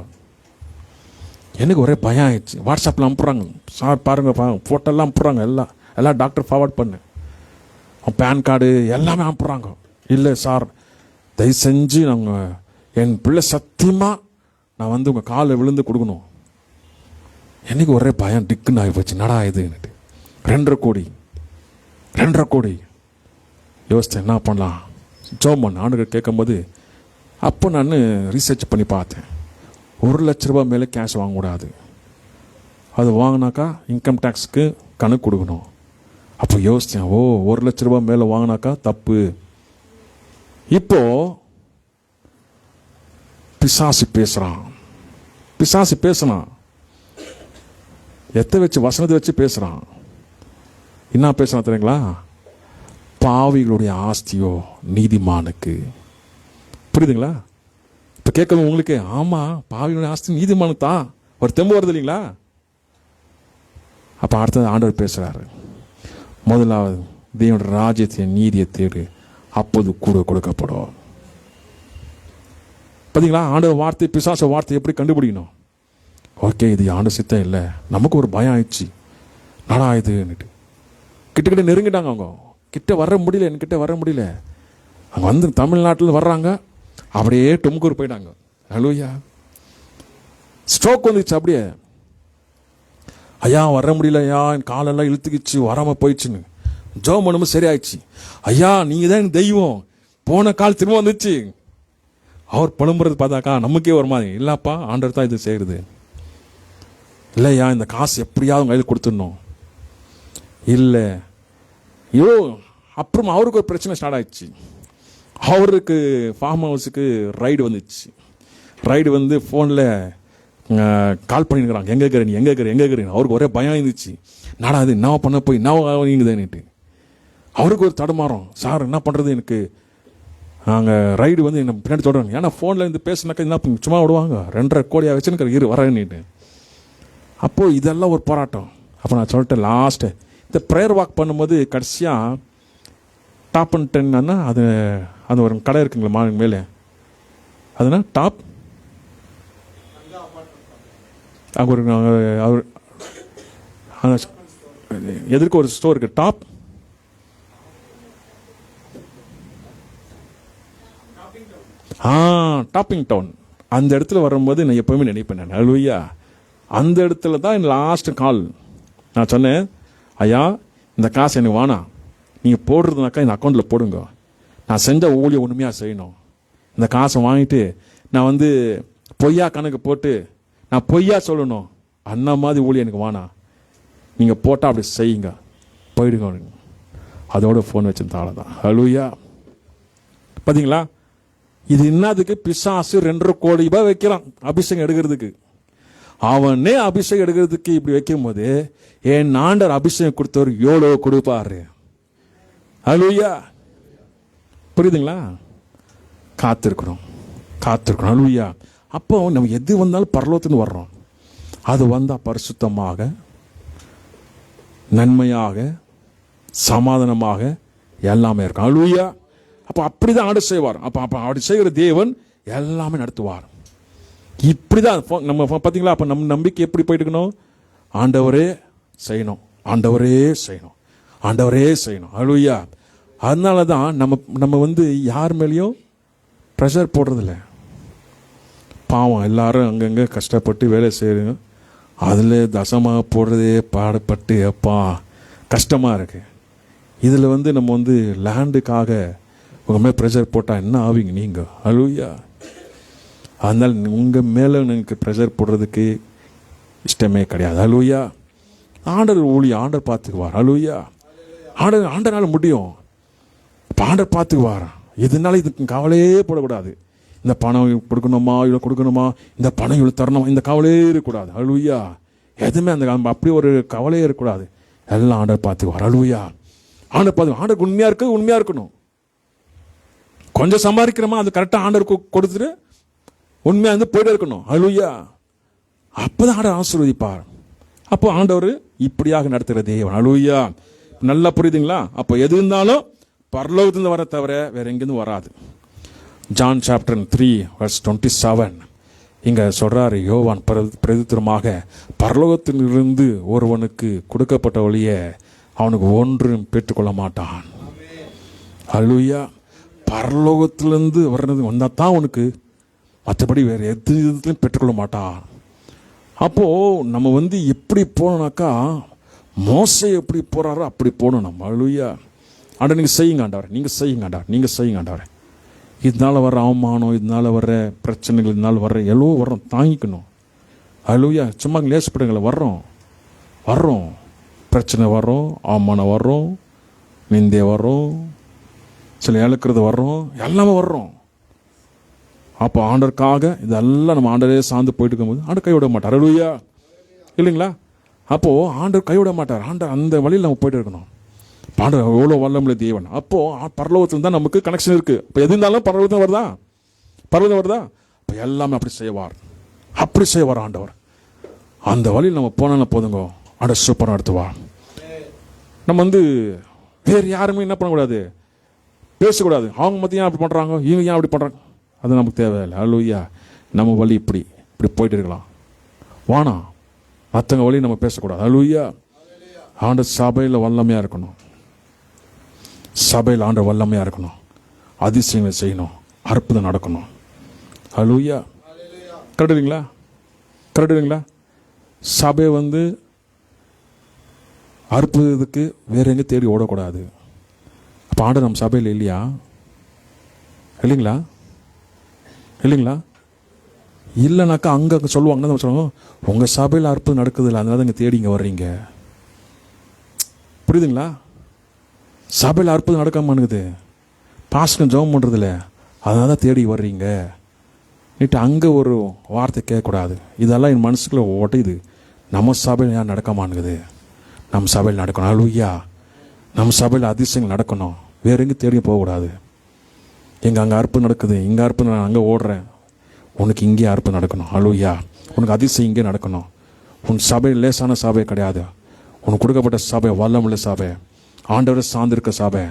எனக்கு ஒரே பயம் ஆயிடுச்சு. வாட்ஸ்அப்பில் அனுப்புகிறாங்க. சார் பாருங்க, ஃபோட்டோலாம் அனுப்புகிறாங்க. எல்லாம் டாக்டர் ஃபார்வர்ட் பண்ணு, பேன் கார்டு எல்லாமே அனுப்புகிறாங்க. இல்லை சார், தயவு செஞ்சு நாங்கள் என் பிள்ளை சத்தியமாக நான் உங்கள் காலில் விழுந்து கொடுக்கணும். எனக்கு ஒரே பயம், டிக்குன்னு ஆகி போச்சு. நடா இதுன்னுட்டு 2.5 கோடி யோசித்தேன், என்ன பண்ணலாம்? ஜோம் பண்ண ஆண்டுகள் கேட்கும்போது அப்போ நான் ரீசர்ச் பண்ணி பார்த்தேன். 1 லட்ச ரூபா மேலே கேஷ் வாங்கக்கூடாது. அது வாங்கினாக்கா இன்கம் டேக்ஸுக்கு கணக்கு கொடுக்கணும். அப்போ யோசித்தேன், 1 லட்ச ரூபா மேலே வாங்கினாக்கா தப்பு. இப்போ பிசாசு பேசுகிறான். வசனத்தை வச்சு பேசுகிறான். என்ன பேசுகிறான் தெரியுங்களா? பாவிகளுடைய ஆஸ்தியோ நீதிமானுக்கு. புரியுதுங்களா? இப்போ கேட்கணும் உங்களுக்கு, ஆமாம் பாவிகளுடைய ஆஸ்தி நீதிமானுக்கு தான் ஒரு தெம்பு வருது இல்லைங்களா? அப்போ அடுத்தது ஆண்டவர் பேசுகிறாரு, முதலாவது தேவனுடைய ராஜ்யத்தின் நீதியை தேடு, அப்போது கூட கொடுக்கப்படும். பார்த்தீங்களா? ஆண்டவர் வார்த்தை பிசாச வார்த்தை எப்படி கண்டுபிடிக்கணும்? ஓகே, இது ஆண்டு சித்தம் இல்லை. நமக்கு ஒரு பயம் ஆயிடுச்சு, நாடா இதுன்னுட்டு கிட்ட நெருங்கிட்டாங்க. அவங்க கிட்ட வர முடியல, என்கிட்ட வர முடியல. அங்கே வந்து தமிழ்நாட்டில் வர்றாங்க, அப்படியே தும்கூர் போயிட்டாங்க. ஹலோயா, ஸ்ட்ரோக் வந்துச்சு. அப்படியே ஐயா வர முடியல ஐயா, என் காலெல்லாம் இழுத்துக்கிச்சு, வராமல் போயிடுச்சுன்னு ஜோம் பண்ணும்போது சரி ஆயிடுச்சு. ஐயா நீங்கள் தான் எனக்கு தெய்வம், போன கால் திரும்ப வந்துச்சு. அவர் புலம்புறது பார்த்தாக்கா நமக்கே ஒரு மாதிரி, இல்லைப்பா ஆண்டவர் தான் இது செய்கிறது. இல்லையா இந்த காசு எப்படியாவது கையில் கொடுத்துடணும். இல்லை ஐயோ, அப்புறம் அவருக்கு ஒரு பிரச்சனை ஸ்டார்ட் ஆயிடுச்சு. அவருக்கு ஃபார்ம் ஹவுஸுக்கு ரைடு வந்துச்சு. ரைடு வந்து ஃபோனில் கால் பண்ணியிருக்கிறாங்க, எங்கே இருக்கிறேன். அவருக்கு ஒரே பயம் இருந்துச்சு, நாடா அது என்ன பண்ண போய் என்ன நீங்குதுன்னுட்டு. அவருக்கு ஒரு தடுமாறும், சார் என்ன பண்ணுறது, எனக்கு நாங்கள் ரைடு வந்து என்ன பின்னாடி தொடருங்க. ஏன்னா ஃபோனில் இருந்து பேசினாக்கா என்ன சும்மா விடுவாங்க, 2.5 கோடியாக வச்சுன்னு வரேன்னுட்டு. அப்போது இதெல்லாம் ஒரு போராட்டம். அப்போ நான் சொல்லிட்டேன், லாஸ்ட்டு இந்த ப்ரேயர் வாக் பண்ணும்போது கடைசியாக டாப் அண்ட் 10 அது அது ஒரு கடை இருக்குங்களா மார்னிங் மேலே, அதுனா டாப் அங்கே ஒரு அவர் எதிர்க்க ஒரு ஸ்டோர் இருக்குது, டாப்பிங் டவுன். அந்த இடத்துல வரும்போது நான் எப்போவுமே நினைப்பேன், நான் அழுவையா அந்த இடத்துல தான் என் லாஸ்ட் கால். நான் சொன்னேன், ஐயா இந்த காசு எனக்கு வேணாம், நீங்கள் போடுறதுனாக்கா இந்த அக்கௌண்ட்டில் போடுங்க, நான் செஞ்ச ஊழியம் உண்மையாக செய்யணும். இந்த காசை வாங்கிட்டு நான் வந்து பொய்யா கணக்கு போட்டு நான் பொய்யா சொல்லணும், அண்ணா மாதிரி ஊழியம் எனக்கு வேணாம், நீங்கள் போட்டால் அப்படி செய்யுங்க, போயிடுங்க. அதோட ஃபோன் வச்சிருந்தால தான். ஹலோயா, பார்த்தீங்களா? இது என்னதுக்கு? பிசாசு 2.5 கோடி ரூபாய் வைக்கிறான் அபிஷேகம் எடுக்கிறதுக்கு. அவனே அபிஷேகம் எடுக்கிறதுக்கு இப்படி வைக்கும் போது என் ஆண்டவர் அபிஷேகம் கொடுத்தவர் எவ்வளோ கொடுப்பாரு. ஹல்லேலூயா, புரியுதுங்களா? காத்திருக்கணும். ஹல்லேலூயா. அப்போ நம்ம எது வந்தாலும் பரலோகத்துன்னு வர்றோம், அது வந்தால் பரிசுத்தமாக, நன்மையாக, சமாதானமாக எல்லாமே இருக்கும். ஹல்லேலூயா. அப்போ அப்படிதான் ஆண்டு செய்வார். அப்போ அப்படி செய்கிற தேவன் எல்லாமே நடத்துவார். இப்படிதான் நம்ம பார்த்தீங்களா? அப்போ நம்ம நம்பிக்கை எப்படி போயிட்டு இருக்கணும்? ஆண்டவரே செய்யணும், ஆண்டவரே செய்யணும், ஆண்டவரே செய்யணும். ஹல்லேலூயா. அதனால தான் நம்ம வந்து யார் மேலேயும் ப்ரெஷர் போடுறதில்ல. பாவம் எல்லாரும் அங்கங்கே கஷ்டப்பட்டு வேலை செய்யறோம், அதில் தசமாக போடுறதே பாடுபட்டு அப்பா கஷ்டமாக இருக்கு. இதில் வந்து நம்ம வந்து லேண்டுக்காக உங்கள் மேலே ப்ரெஷர் போட்டால் என்ன ஆவீங்க நீங்கள்? ஹல்லேலூயா. அதனால் உங்கள் மேலே எனக்கு ப்ரெஷர் போடுறதுக்கு இஷ்டமே கிடையாது. ஹல்லேலூயா. ஆண்டர் ஊழிய ஆண்டர் பார்த்துக்குவார். ஹல்லேலூயா. ஆண்டரால் முடியும். இப்போ ஆண்டர் பார்த்துக்குவார். எதுனாலும் இதுக்கு கவலையே போடக்கூடாது. இந்த பணம் கொடுக்கணுமா, இவ்வளோ கொடுக்கணுமா, இந்த பணம் இவ்வளோ தரணுமா, இந்த கவலையே இருக்கக்கூடாது. ஹல்லேலூயா. எதுவுமே அந்த அப்படி ஒரு கவலையே இருக்கக்கூடாது. எல்லாம் ஆண்டர் பார்த்துக்குவார். ஹல்லேலூயா. ஆண்டர் பார்த்து ஆண்டருக்கு உண்மையாக இருக்கணும். கொஞ்சம் சம்பாதிக்கிறோமா அது கரெக்டாக ஆண்டருக்கு கொடுத்துட்டு உண்மையாக வந்து போயிட்டே இருக்கணும். ஹல்லேலூயா. அப்போதான் ஆண்டவர் ஆசீர்வதிப்பார். அப்போ ஆண்டவர் இப்படியாக நடத்துகிற தேவன். ஹல்லேலூயா. நல்லா புரியுதுங்களா? அப்போ எது இருந்தாலும் பரலோகத்திலிருந்து வர தவிர வேற எங்கேருந்து வராது. ஜான் சாப்டர் 3:27 இங்கே சொல்றாரு, யோவான் பிரதித்திரமாக பரலோகத்திலிருந்து ஒருவனுக்கு கொடுக்கப்பட்ட வழிய அவனுக்கு ஒன்றும் பெற்றுக்கொள்ள மாட்டான். ஹல்லேலூயா. பரலோகத்திலிருந்து வர்றது வந்தால் தான் அவனுக்கு, மற்றபடி வேறு எது இதுலையும் பெற்றுக்கொள்ள மாட்டான். அப்போது நம்ம வந்து எப்படி போனோம்னாக்கா, மோசே எப்படி போகிறாரோ அப்படி போகணும் நம்ம. ஹல்லேலூயா. ஆண்டவர் நீங்கள் செய்யுங்க ஆண்டவர், நீங்கள் செய்யுங்க ஆண்டவர், நீங்கள் செய்யுங்க ஆண்டவர். இதனால் வர்ற அவமானம், இதனால் வர்ற பிரச்சனைகள், இதனால் வர்ற எவ்வளோ வர்றோம், தாங்கிக்கணும். ஹல்லேலூயா. சும்மா லேசப்படுங்கள வர்றோம் பிரச்சனை வர்றோம், அவமானம் வர்றோம், நிந்தை வர்றோம், சில இழக்கிறது வர்றோம், எல்லாமே வர்றோம். அப்போ ஆண்டருக்காக இதெல்லாம் நம்ம ஆண்டரே சார்ந்து போயிட்டு இருக்கும்போது ஆண்டர் கைவிட மாட்டார். ஹல்லேலூயா. இல்லைங்களா? அப்போது ஆண்டவர் கைவிட மாட்டார். ஆண்டவர் அந்த வழியில் நம்ம போயிட்டு இருக்கணும். ஆண்டவர் எவ்வளோ வல்லமுள்ள தேவன். அப்போது பரலோகத்தில் தான் நமக்கு கனெக்ஷன் இருக்குது. இப்போ எது இருந்தாலும் பரலோகத்தில் வருதா? இப்போ எல்லாமே அப்படி செய்வார் ஆண்டவர். அந்த வழியில் நம்ம போனாலும் போதுங்க, ஆண்டவர் சூப்பராக நடத்துவார். நம்ம வேறு யாருமே என்ன பண்ணக்கூடாது, பேசக்கூடாது. அவங்க மத்திய ஏன் அப்படி பண்ணுறாங்க, இவங்க ஏன் அப்படி பண்ணுறாங்க, அது நமக்கு தேவையில்லை. அல்லேலூயா. நம்ம வழி இப்படி போயிட்டு இருக்கலாம். வானா மற்றவங்க வழி நம்ம பேசக்கூடாது. அல்லேலூயா. ஆண்டவர் சபையில் வல்லமையாக இருக்கணும். சபையில் ஆண்டவர் வல்லமையாக இருக்கணும். அதிசயங்களை செய்யணும், அற்புதம் நடக்கணும். அல்லேலூயா. கரெக்டுங்களா? சபை அற்புதத்துக்கு வேற எங்கே தேடி ஓடக்கூடாது. அப்போ ஆண்டவர் நம்ம சபையில் இல்லைங்களா? இல்லைனாக்கா அங்கே சொல்லுவாங்கன்னா நம்ம சொல்லுவோம், உங்கள் சபையில் அற்புதம் நடக்குது இல்லை, அதனால தான் இங்கே தேடி இங்கே வர்றீங்க. புரியுதுங்களா? சபையில் அற்புதம் நடக்காமனுக்குது, பாஸ்டன் ஜெபம் பண்ணுறதில்ல, அதனால தான் தேடி வர்றீங்க நீட்டு அங்கே ஒரு வார்த்தை கேட்கக்கூடாது. இதெல்லாம் என் மனசுக்குள்ளே ஓட்டையுது. நம்ம சபையில் ஏன் நடக்காமானுக்குது? நம்ம சபையில் நடக்கணும். அல்லேலூயா. நம்ம சபையில் அதிசயங்கள் நடக்கணும். வேற எங்கே தேடியும் போகக்கூடாது. அங்கே அற்புதம் நடக்குது, இங்கே அற்புதம், நான் அங்கே ஓடுறேன். உனக்கு இங்கே அற்புதம் நடக்கணும். அல்லேலூயா. உனக்கு அதிசயம் இங்கே நடக்கணும். உன் சபை லேசான சபை கிடையாது. உனக்கு கொடுக்கப்பட்ட சபை வல்லமுள்ள சபை, ஆண்டவரை சார்ந்திருக்க சபை,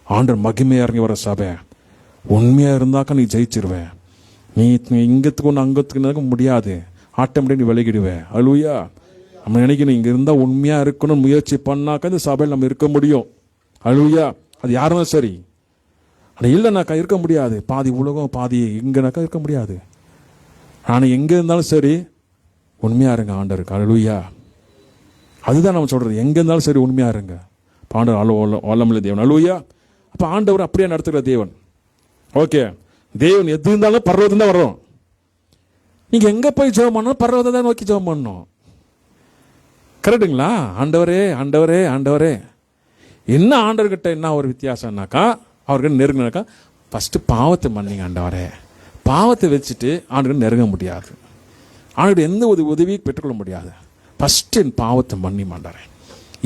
ஆண்டவர் மகிமையாக இறங்கி வர சபை. உண்மையாக இருந்தாக்கா நீ ஜெயிச்சிருவேன். நீ இங்கத்துக்கு ஒன்று அங்கத்துக்கு முடியாது, ஆட்டோமேட்டிக் நீ விலகிடுவேன். அல்லேலூயா. நம்ம நினைக்கணும், இங்கே இருந்தால் உண்மையாக இருக்கணும்னு முயற்சி பண்ணாக்கா இந்த சபையில் நம்ம இருக்க முடியும். அல்லேலூயா. அது யாருன்னா சரி. ஆனால் இல்லைனாக்கா இருக்க முடியாது. பாதி உலகம் பாதி இங்கேனாக்கா இருக்க முடியாது. ஆனால் எங்கே இருந்தாலும் சரி உண்மையாக இருங்க ஆண்டவருக்கு. அல்லேலூயா. அதுதான் நம்ம சொல்கிறது. எங்கே இருந்தாலும் சரி உண்மையாக இருங்க. ஆண்டவர் வல்லமுள்ள தேவன். அல்லேலூயா. அப்போ ஆண்டவர் அப்படியே நடத்துகிற தேவன். ஓகே. தேவன் எது இருந்தாலும் பர்வதம் தான் வர்றோம். நீங்கள் எங்கே போய் ஜெபம் பண்ணணும், பர்வதம் தான் நோக்கி ஜெபம் பண்ணணும். கரெக்டுங்களா? ஆண்டவரே என்ன ஆண்டவர்கிட்ட என்ன ஒரு வித்தியாசம்னாக்கா, அவர்கிட்ட நெருங்கினாக்கா ஃபஸ்ட்டு பாவத்தை மன்னிங்க ஆண்டவரே. பாவத்தை வச்சுட்டு ஆண்டவர்கிட்ட நெருங்க முடியாது. ஆண்டவர்கிட்ட எந்த உதவியும் பெற்றுக்கொள்ள முடியாது. ஃபஸ்ட்டு என் பாவத்தை மன்னி மாண்டாரேன்.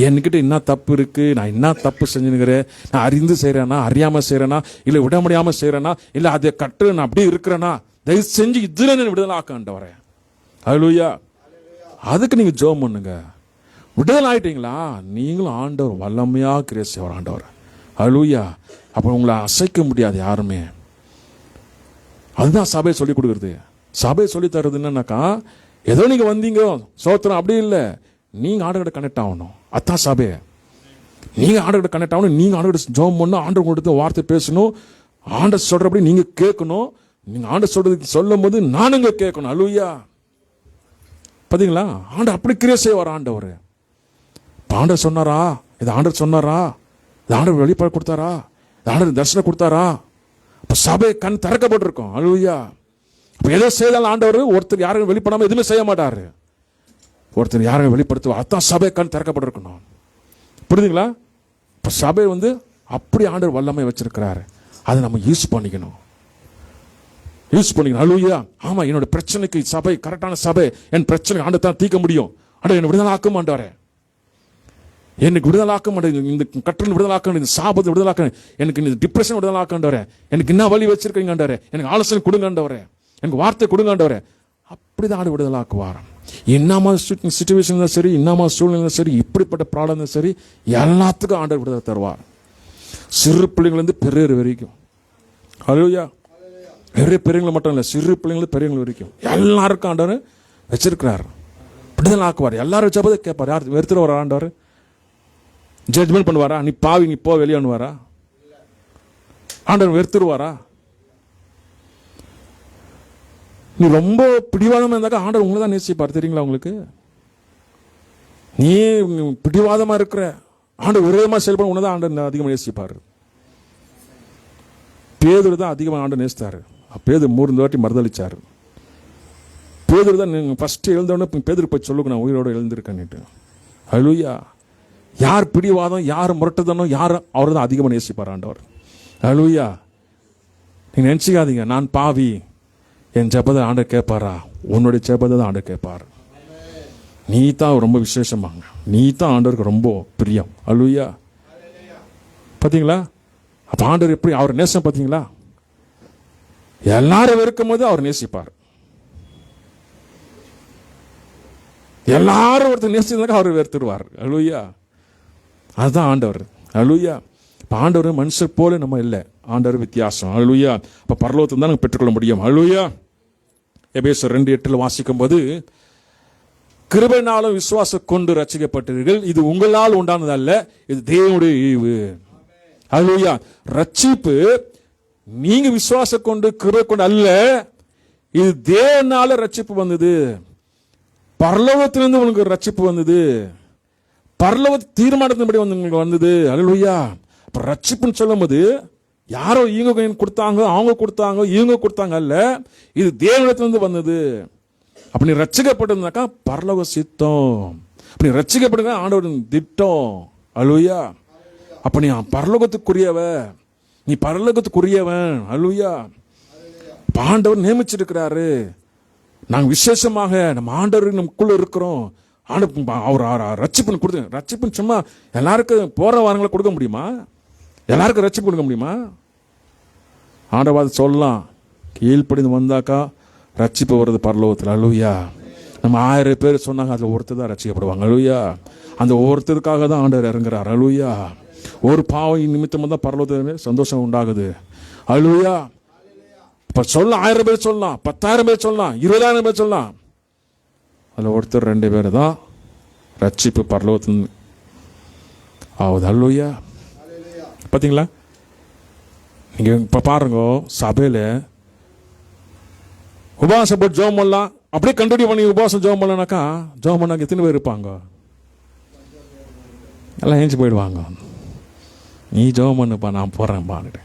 என்கிட்ட என்ன தப்பு இருக்குது, நான் என்ன தப்பு செஞ்சுனுக்கிறேன், நான் அறிந்து செய்கிறேன்னா, அறியாமல் செய்கிறேன்னா, இல்லை விட முடியாமல் செய்கிறேன்னா, இல்லை அதை கட்டு நான் அப்படியே இருக்கிறேன்னா, தயவு செஞ்சு இதில் நான் விடுதலை ஆக்காண்டவரேன். அல்லேலூயா. அதுக்கு நீங்கள் ஜெபம் பண்ணுங்க. விடுதலை ஆகிட்டீங்களா, நீங்களும் ஆண்டவர் வல்லமையாக கிரியை செய்வார் ஆண்டவர். அல்லேலூயா. அப்புறம் உங்களை அசைக்க முடியாது யாருமே. அதுதான் சபையை சொல்லிக் கொடுக்குறது. சபையை சொல்லி தர்றது என்னன்னாக்கா, ஏதோ நீங்கள் வந்தீங்க சோத்திரம் அப்படி இல்லை, நீங்கள் ஆண்டவர்கிட்ட கனெக்ட் ஆகணும். அதான் சபை. நீங்கள் ஆண்டவர்கிட்ட கனெக்ட் ஆகணும். நீங்கள் ஆண்டவர்கிட்ட ஜெபம் பண்ணணும், ஆண்டவர் கொடுத்து வார்த்தை பேசணும், ஆண்டவர் சொல்கிறபடி நீங்கள் கேட்கணும். நீங்கள் ஆண்டவர் சொல்றது சொல்லும் போது நானுங்க கேட்கணும். அல்லேலூயா. பார்த்தீங்களா? ஆண்டவர் அப்படி கிரியை செய்வார் ஆண்டவர். ஆண்டவர் சொன்னாரா, இது ஆண்டவர் சொன்னாரா, இது ஆண்டவர் வெளிப்பாடு கொடுத்தாரா, இது ஆண்டவர் தரிசனம் கொடுத்தாரா, இப்போ சபை கண் திறக்கப்பட்டிருக்கும். அல்லேலூயா. இப்போ எதோ செய்தாலும் ஆண்டவர் ஒருத்தர் யாரும் வெளிப்படாமல் எதுவுமே செய்ய மாட்டார். ஒருத்தர் யாரும் வெளிப்படுத்துவா, அதான் சபை கண் திறக்கப்பட்டிருக்கணும். புரியுதுங்களா? இப்போ சபை அப்படி ஆண்டவர் வல்லமை வச்சிருக்கிறாரு. அதை நம்ம யூஸ் பண்ணிக்கணும். அல்லேலூயா. ஆமா, என்னோட பிரச்சனைக்கு சபை கரெக்டான சபை. என் பிரச்சனை ஆண்டவர் தான் தீர்க்க முடியும். ஆண்டவர் என்னை விடுதலை ஆக்க மாட்டாரே, எனக்கு விடுதலை ஆக்க மாட்டேன், இந்த கற்றல் விடுதலை ஆக்க, இந்த சாபத்தை விடுதலை ஆக்க, எனக்கு இந்த டிப்ரெஷன் விடுதலை ஆக்கண்டவரே, எனக்கு என்ன வழி வச்சிருக்கீங்கண்டவரே, எனக்கு ஆலோசனை கொடுங்கண்டவரே, எனக்கு வார்த்தை கொடுங்கண்டவரே. அப்படிதான் ஆண்டு விடுதலை ஆக்குவார். என்னமா சிச்சுவேஷன் சரி, என்னமா சூழ்நிலை சரி, இப்படிப்பட்ட ப்ராப்ளம் சரி, எல்லாத்துக்கும் ஆண்டவர் விடுதலை தருவார். சிறு பிள்ளைங்கள்லேருந்து பெரியவர் வரைக்கும். அல்லேலூயா. பெரிய பெரியவங்களை மட்டும் இல்லை, சிறு பிள்ளைங்களும் பெரியவங்க வரைக்கும் எல்லாருக்கும் ஆண்டவர் வச்சிருக்கிறார். விடுதலை ஆக்குவார். எல்லாரும் வச்சபோது கேட்பார், யார் வெறுத்துட்டு வர ஆண்டவர் ஜட்ஜ்மெண்ட் பண்ணுவாரா? நீ பாவி, நீ போ வெளியானுவாரா? ஆண்டவர் வெறுத்துருவாரா? நீ ரொம்ப பிடிவாதமாக இருந்தாக்கா ஆண்டவர் உங்களை தான் நேசிப்பார். தெரியுங்களா உங்களுக்கு? நீ பிடிவாதமாக இருக்கிற ஆண்டவர் விரோதமாக செயல்பட உன்னை தான் ஆண்டவர் அதிகமாக நேசிப்பார். பேதுரு தான் அதிகமாக ஆண்டவர் நேசித்தார். பேதுரு 3 வாட்டி மறுதளிச்சார். பேதுரு தான் நீங்கள் ஃபஸ்ட்டு எழுந்தோடனே பேதுரு போய் சொல்லுங்க, நான் உயிரோடு எழுந்திருக்கேன்னுட்டு. அல்லேலூயா. யார் பிடிவாதம், யார் முரட்டுதனோ, யார் அவர் தான் அதிகமாக நேசிப்பார் ஆண்டவர். அல்லேலூயா. நீங்கள் நினச்சிக்காதீங்க நான் பாவி, என் ஜெபத்தை ஆண்டவர் கேட்பாரா? உன்னுடைய ஜெபத்தை தான் ஆண்டவர் கேட்பார். நீ தான் ரொம்ப விசேஷமாங்க, நீ தான் ஆண்டவருக்கு ரொம்ப பிரியம். அல்லேலூயா. பார்த்தீங்களா? அப்போ ஆண்டவர் எப்படி அவர் நேசம் பார்த்தீங்களா? எல்லாரும் வெறுக்கும் போது அவர் நேசிப்பார். எல்லாரும் ஒருத்தர் நேசிச்சாக்க அவர் வெறுத்துடுவார். அல்லேலூயா. அதுதான் ஆண்டவர். அல்லேலூயா. இப்போ ஆண்டவர் மனுஷர் போல நம்ம இல்லை, ஆண்டவர் வித்தியாசம். அல்லேலூயா. இப்போ பரலோகத்தை தான் நம்ம பெற்றுக்கொள்ள முடியும். அல்லேலூயா. எபேசியர் 2:8 வாசிக்கும் போது, கிருபையினாலும் விசுவாசம் கொண்டு ரட்சிக்கப்பட்டீர்கள், இது உங்களால் உண்டானதல்ல, இது தேவனுடைய ஈவு. அல்லேலூயா. ரட்சிப்பு நீங்க விசுவாசம் கொண்டு கிருபை கொண்டு அல்ல, இது தேவனால ரட்சிப்பு வந்தது. பரலோகத்திலிருந்து உங்களுக்கு ரட்சிப்பு வந்தது, பரலோக தீர்மானத்தின்படி உங்களுக்கு வந்தது. அல்லேலூயா. அப்ப ரட்சிப்புன்னு சொல்லும் போது யாரோ இவங்க கொடுத்தாங்க, அவங்க கொடுத்தாங்க, இவங்க கொடுத்தாங்க அல்ல, இது தேவனிடத்திலிருந்து வந்தது. அப்படி ரட்சிக்கப்பட்டிருந்தாக்கா பரலோக சித்தம், அப்படி ரட்சிக்கப்படுங்க ஆண்டவரின் திட்டம். அல்லேலூயா. அப்ப நீ பரலோகத்துக்குரியவ, நீ பரலோகத்துக்குரியவன். அல்லேலூயா. ஆண்டவர் நியமிச்சிருக்கிறாரு. நாங்கள் விசேஷமாக நம்ம ஆண்டவர் நமக்குள்ள இருக்கிறோம். அவர் ரட்சிப்புன்னு கொடுத்து, ரட்சிப்புன்னு சும்மா எல்லாருக்கும் போற வாரங்களை கொடுக்க முடியுமா? எல்லாருக்கும் ரட்சிப்பு கொடுக்க முடியுமா? ஆண்டவர் சொல்லலாம், கீழ்ப்படிந்து வந்தாக்கா ரட்சிப்பு வருது பரலோகத்தில். அல்லேலூயா. நம்ம 1000 பேர் சொன்னாங்க, அதில் ஒருத்தர் தான் ரட்சிக்கப்படுவாங்க. அல்லேலூயா. அந்த ஒருத்தருக்காக தான் ஆண்டவர் இறங்குறார். அல்லேலூயா. ஒரு பாவம் நிமித்தமாக தான் பரலோகத்தில் சந்தோஷம் உண்டாகுது. அல்லேலூயா. இப்போ சொல்லலாம் 1000 பேர் சொல்லலாம், 10,000 பேர் சொல்லலாம், 20,000 பேர் சொல்லலாம், அதில் ஒருத்தர் 2 பேர் தான் ரட்சிப்பு பரலோகத்தில் ஆகுது. அல்லேலூயா. பார்த்தீங்களா? நீங்கள் இப்போ பாருங்க, சபையில் உபவாசம் போட்டு ஜெபம் பண்ணலாம், அப்படியே கண்டினியூ பண்ணி உபவாசம் ஜெபம் பண்ணலனாக்கா, ஜெபம் பண்ணாக்க எத்தனை பேர் இருப்பாங்க? எல்லாம் ஏஞ்சி போயிடுவாங்க. நீ ஜெபம் பண்ணுப்பா, நான் போகிறேன்ப்பான்ட்டு.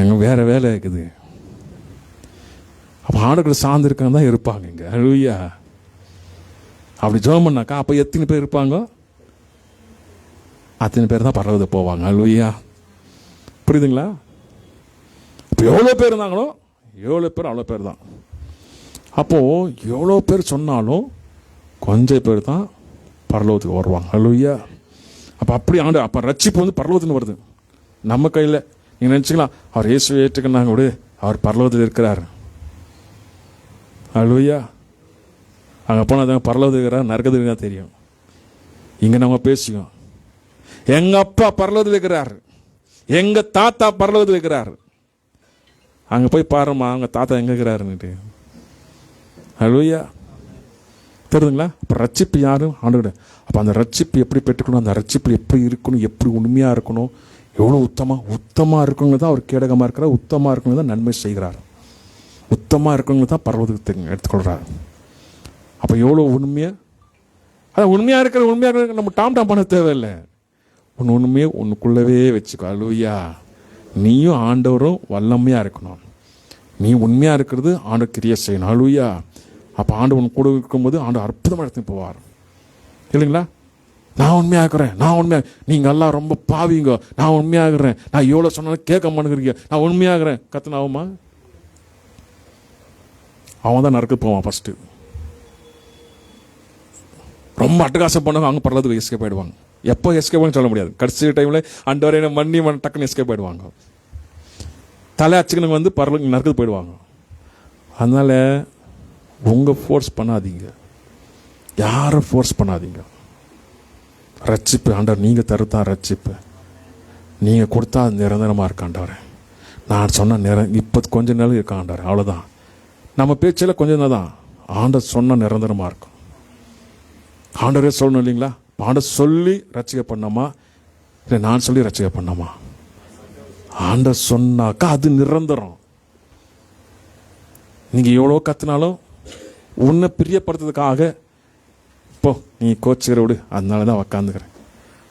எங்க வேற வேலை இருக்குது. அப்போ ஆண்டுகள் சார்ந்திருக்காங்க தான் இருப்பாங்க இங்கே. அல்லேலூயா. அப்படி ஜெபம் பண்ணாக்கா அப்போ எத்தனை பேர் இருப்பாங்க? அத்தனை பேர் தான் பரலோகத்துக்கு போவாங்க. அல்லேலூயா. புரியுதுங்களா? இப்போ எவ்வளோ பேர் இருந்தாங்களோ எவ்வளோ பேர் அவ்வளோ பேர் தான். அப்போது எவ்வளோ பேர் சொன்னாலும் கொஞ்சம் பேர் தான் பரலோகத்துக்கு வருவாங்க. அல்லேலூயா. அப்போ அப்படி ஆண்டு அப்போ ரட்சிப்பு வந்து பரலோகத்துன்னு வருது, நம்ம கையில். நீங்கள் நினச்சிக்கலாம், அவர் இயேசுவை ஏற்றுக்கனாங்க விடு, அவர் பரலோகத்தில் இருக்கிறார். அல்லேலூயா. அங்கே போனால் பரலோகத்தில் இருக்கிறார், நரகத்தில் இருக்கிறா தெரியும். இங்கே நம்ம பேசிக்கோம், எங்கள் அப்பா பரலோகத்தில் இருக்கிறார், எங்கள் தாத்தா பரலோகத்தில் இருக்கிறார். அங்கே போய் பாருமா அவங்க தாத்தா எங்கே இருக்கிறாருன்னுட்டு. அல்லேலூயா. தெரியுதுங்களா? அப்போ ரட்சிப்பு யாரும் ஆண்டு. அப்போ அந்த ரட்சிப்பு எப்படி பெற்றுக்கணும், அந்த ரட்சிப்பில் எப்படி இருக்கணும், எப்படி உண்மையாக இருக்கணும், எவ்வளோ உத்தமாக இருக்கவங்க தான் அவர் கேடகமாக இருக்கிறார், உத்தமாக இருக்கவங்க தான் நன்மை செய்கிறார், உத்தமாக இருக்கவங்க தான் பரவத்துக்கு எடுத்துக்கொள்கிறார். அப்போ எவ்வளோ உண்மையாக, அதான் உண்மையாக இருக்கிற நம்ம டாம் பண்ண தேவையில்லை. ஒன்று உண்மையாக ஒன்றுக்குள்ளவே வச்சுக்கோ. அல்லேலூயா. நீயும் ஆண்டவரும் வல்லமையாக இருக்கணும். நீ உண்மையாக இருக்கிறது ஆண்டவர் கிரியை செய்யணும். அல்லேலூயா. அப்போ ஆண்டு உன் கூட இருக்கும்போது ஆண்டு அற்புதமாக எடுத்துன்னு போவார். இல்லைங்களா? நான் உண்மையாக இருக்கிறேன், நான் உண்மையாக, நீங்கள் எல்லாம் ரொம்ப பாவிங்க, நான் உண்மையாகிறேன், நான் எவ்வளோ சொன்னாலும் கேட்க மாட்டேங்கிறீங்க, நான் உண்மையாகிறேன் கத்துன ஆகுமா? அவன் தான் நறுக்கு போவான் ஃபஸ்ட்டு. ரொம்ப அட்டகாசம் பண்ணவங்க அவங்க பரலத்துக்கு எஸ்கேப் ஆகிடுவாங்க. எப்போ எஸ்கேப் பண்ணு சொல்ல முடியாது. கடைசி டைமில் அண்டு வரையின மண்ணி டக்குன்னு எஸ்கேப் ஆகிடுவாங்க. தலை அச்சுக்கனுங்க வந்து பரலத்துக்கு நறுக்கு போயிடுவாங்க. அதனால் உங்கள் ஃபோர்ஸ் பண்ணாதீங்க, யாரும் ஃபோர்ஸ் பண்ணாதீங்க. ரட்சிப்பு ஆண்டவர் நீங்கள் தருத்தான் ரட்சிப்பு, நீங்கள் கொடுத்தா நிரந்தரமாக இருக்காண்டவர். நான் சொன்ன இப்போ கொஞ்ச நேரம் இருக்காண்டவர், அவ்வளோதான். நம்ம பேச்சில் கொஞ்சம் தான், ஆண்டவர் சொன்னால் நிரந்தரமாக இருக்கும். ஆண்டவரே சொல்லணும் இல்லைங்களா? ஆண்டவர் சொல்லி ரட்சிக்க பண்ணாமா, இல்லை நான் சொல்லி ரட்சிக்க பண்ணாமா? ஆண்டவர் சொன்னாக்கா அது நிரந்தரம். நீங்கள் எவ்வளோ கத்துனாலும் உன்னை பிரியப்படுத்துறதுக்காக இப்போ நீ கோச்சிக்கிற விடு, அதனால தான் உக்காந்துக்கிறேன்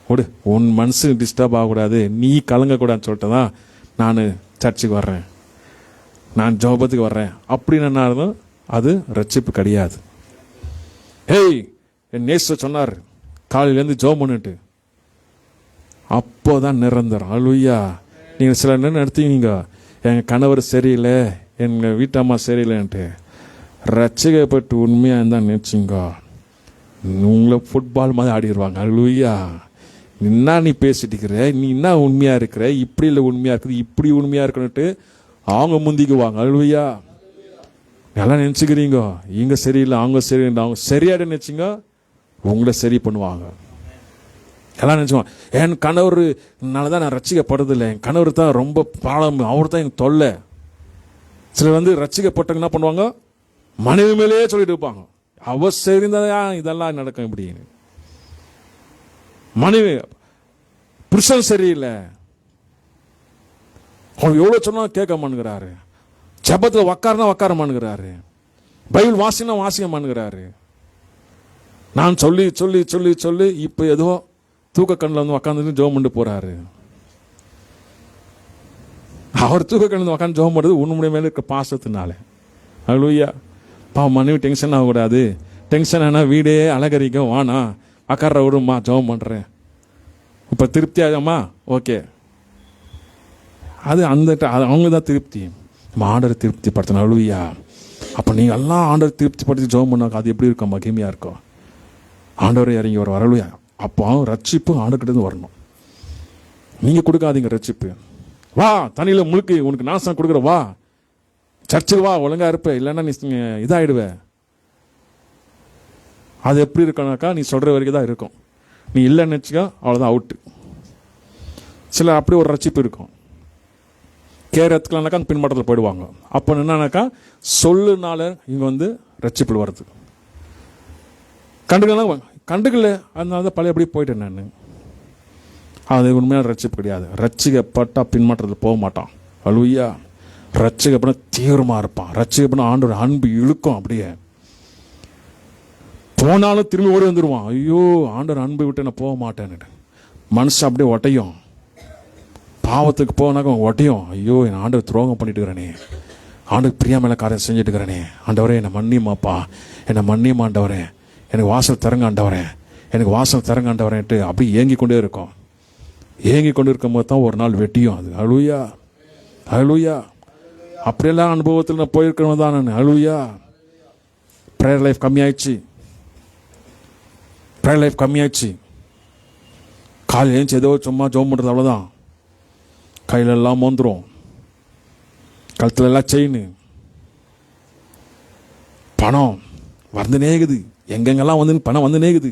விடு, உன் மனசு டிஸ்டர்ப் ஆகக்கூடாது, நீ கலங்கக்கூடாதுன்னு சொல்லிட்டு தான் நான் சர்ச்சுக்கு வர்றேன், நான் ஜோபத்துக்கு வர்றேன் அப்படின்னு இருந்தாலும் அது ரட்சிப்பு கிடையாது. ஏய், என் நேச சொன்னார் காலையிலேருந்து ஜோம் பண்ணிட்டு, அப்போ தான் நிரந்தரம். அல்லேலூயா. நீங்கள் சில நேரம் எடுத்தீங்க, எங்கள் கணவர் சரியில்லை, எங்கள் வீட்டம்மா சரியில்லைன்ட்டு, ரட்சிக்கப்பட்டு உண்மையாக இருந்தால் நினச்சிங்க உங்களை ஃபுட்பால் மாதிரி ஆடிடுவாங்க. அல்லேலூயா. என்ன நீ பேசிட்டு இருக்கிற, நீ என்ன உண்மையா இருக்கிற, இப்படி இல்லை உண்மையா இருக்குது, இப்படி உண்மையா இருக்கணுட்டு அவங்க முந்திக்குவாங்க. அல்லேலூயா. நல்லா நினச்சிக்கிறீங்க, இங்க சரியில்லை அவங்க சரியில்லை, அவங்க சரியாட நினைச்சிங்க உங்களை சரி பண்ணுவாங்க. எல்லாம் நினச்சுவாங்க, என் கணவர்னால தான் நான் ரட்சிக்கப்படுறதில்லை, என் கணவர் தான் ரொம்ப பாலம், அவர் தான் எனக்கு தொல்லை. சிலர் ரட்சிக்கப்பட்டவங்க என்ன பண்ணுவாங்க, மனைவி மேலேயே சொல்லிட்டு இருப்பாங்க, அவ சரிந்ததா இதெல்லாம் நடக்கும். இப்படி மனைவி புருஷன் சரியில்லை, அவன் எவ்வளோ சொன்னாலும் கேட்க மாட்டேங்கிறாரு, ஜபத்தில் உக்கார மாட்டேங்கிறாரு, பைபிள் வாசிக்க மாட்டேங்கிறாரு. நான் சொல்லி சொல்லி சொல்லி சொல்லி இப்போ ஏதோ தூக்க கண்ணில் உக்காந்து ஜோம் பண்ணி போறாரு. அவர் தூக்க கண்ணில் உக்காந்து ஜோம் பண்ணுறது உன்னுடைய மேலே இருக்க பாசத்தினால. அல்லேலூயா. மனைவி டென்ஷன் ஆகக்கூடாது, டென்ஷன் ஆனால் வீடே அலங்கரிக்கும், வானா அக்கறை விடுமா ஜோம் பண்ணுறேன், இப்போ திருப்தி ஆகாமா, ஓகே, அது அவங்க தான் திருப்தி. ஆண்டரை திருப்தி படுத்தணும். அல்லேலூயா. அப்போ நீங்கள் எல்லாம் ஆண்டரை திருப்தி படுத்தி ஜோம் பண்ணாக்க அது எப்படி இருக்கும், மகிமையாக இருக்கும். ஆண்டவரை இறங்கி வர வரலுயா. அப்போ ரட்சிப்பு ஆண்டுகிட்ட வரணும். நீங்கள் கொடுக்காதீங்க ரட்சிப்பு. வா தண்ணியில் முழுக்கு உனக்கு நாசம் கொடுக்குற, வா சர்ச்சுக்கு வா, ஒழுங்காக இருப்ப, இல்லைன்னா நீ இதாகிடுவ. அது எப்படி இருக்கணும்னாக்கா நீ சொல்கிற வரைக்கும் தான் இருக்கும். நீ இல்லைன்னு வச்சுக்கோ, அவ்வளோதான் அவுட்டு. சில அப்படி ஒரு ரட்சிப்பு இருக்கும், கேர் எடுத்துக்கலாம்னாக்கா அந்த பின்மாற்றத்தில் போயிடுவாங்க. அப்போ என்னன்னாக்கா சொல்லுனால இங்கே ரட்சிப்பில் வருது. கண்டுக்கல, அதனால தான் பழைய அப்படியே போயிட்டேன் நான். அது உண்மையான ரட்சிப்பு கிடையாது. ரட்சிக்கப்பட்டா பின்மாற்றத்தில் போக மாட்டான். அல்லேலூயா. ரட்சிக்கப்பட தீவிரமாக இருப்பான். ரட்சிக்கப்பட ஆண்டோட அன்பு இழுக்கும். அப்படியே போனாலும் திரும்பி ஓடி வந்துடுவான். ஐயோ ஆண்டோட அன்பு விட்டு நான் போக மாட்டேன்னு மனுஷன் அப்படியே ஒட்டையும். பாவத்துக்கு போனாக்க ஒட்டையும். ஐயோ என் ஆண்டவர் துரோகம் பண்ணிட்டு இருக்கிறேனே, ஆண்டுக்கு பிரியாமல காரியம் செஞ்சுட்டு இருக்கிறேனே, ஆண்டவரே என்னை மன்னியுமாப்பா, என்னை மன்னியுமா ஆண்டவரே, எனக்கு வாசல் திறங்க ஆண்டவரே, எனக்கு வாசல் திறங்க ஆண்டவரேன்ட்டு அப்படி ஏங்கி கொண்டே இருக்கும். ஏங்கி கொண்டு இருக்கும் போது தான் ஒரு நாள் வெட்டியும் அது. அல்லேலூயா. அல்லேலூயா. அப்படியெல்லாம் அனுபவத்தில் நான் போயிருக்கிறவன் தான் நான். அல்லேலூயா. ப்ரேயர் லைஃப் கம்மியாயிடுச்சு. காலையில் ஏஞ்சி ஏதோ சும்மா ஜோம் பண்ணுறது, அவ்வளோதான். கையிலெல்லாம் மோந்துரும், கழுத்துல எல்லாம் செயின், பணம் வந்து நேகுது, எங்கெங்கெல்லாம் பணம் வந்து நேகுது.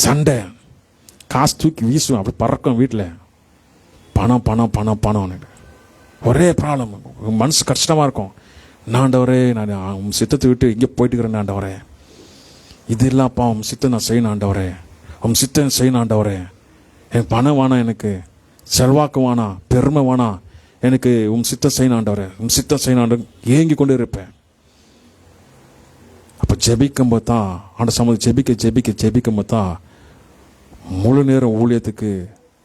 சண்டை, காசு தூக்கி வீசும், அப்படி பறக்கும் வீட்டில். பணம் பணம் பணம் பணம் ஒரே ப்ராப்ளம். மனசு கஷ்டமாக இருக்கும். ஆண்டவரே நான் உன் சித்தத்தை விட்டு இங்கே போயிட்டு இருக்கிறேன் ஆண்டவரே, இது இல்லப்பா உன் சித்தம் நான் செய்யணும் ஆண்டவரே, உன் சித்தம் செய்யணும் ஆண்டவரே, எனக்கு பணம் வேணாம், எனக்கு செல்வாக்கு வேணாம், பெருமை வேணாம், எனக்கு உன் சித்தம் செய்யணும் ஆண்டவரே, உன் சித்தம் செய்யணும் ஆண்டவர் ஏங்கி கொண்டு இருப்பேன். அப்போ ஜெபிக்கும் போது தான் ஆண்ட சமூகம் ஜெபிக்கும் போது தான் முழு நேரம் ஊழியத்துக்கு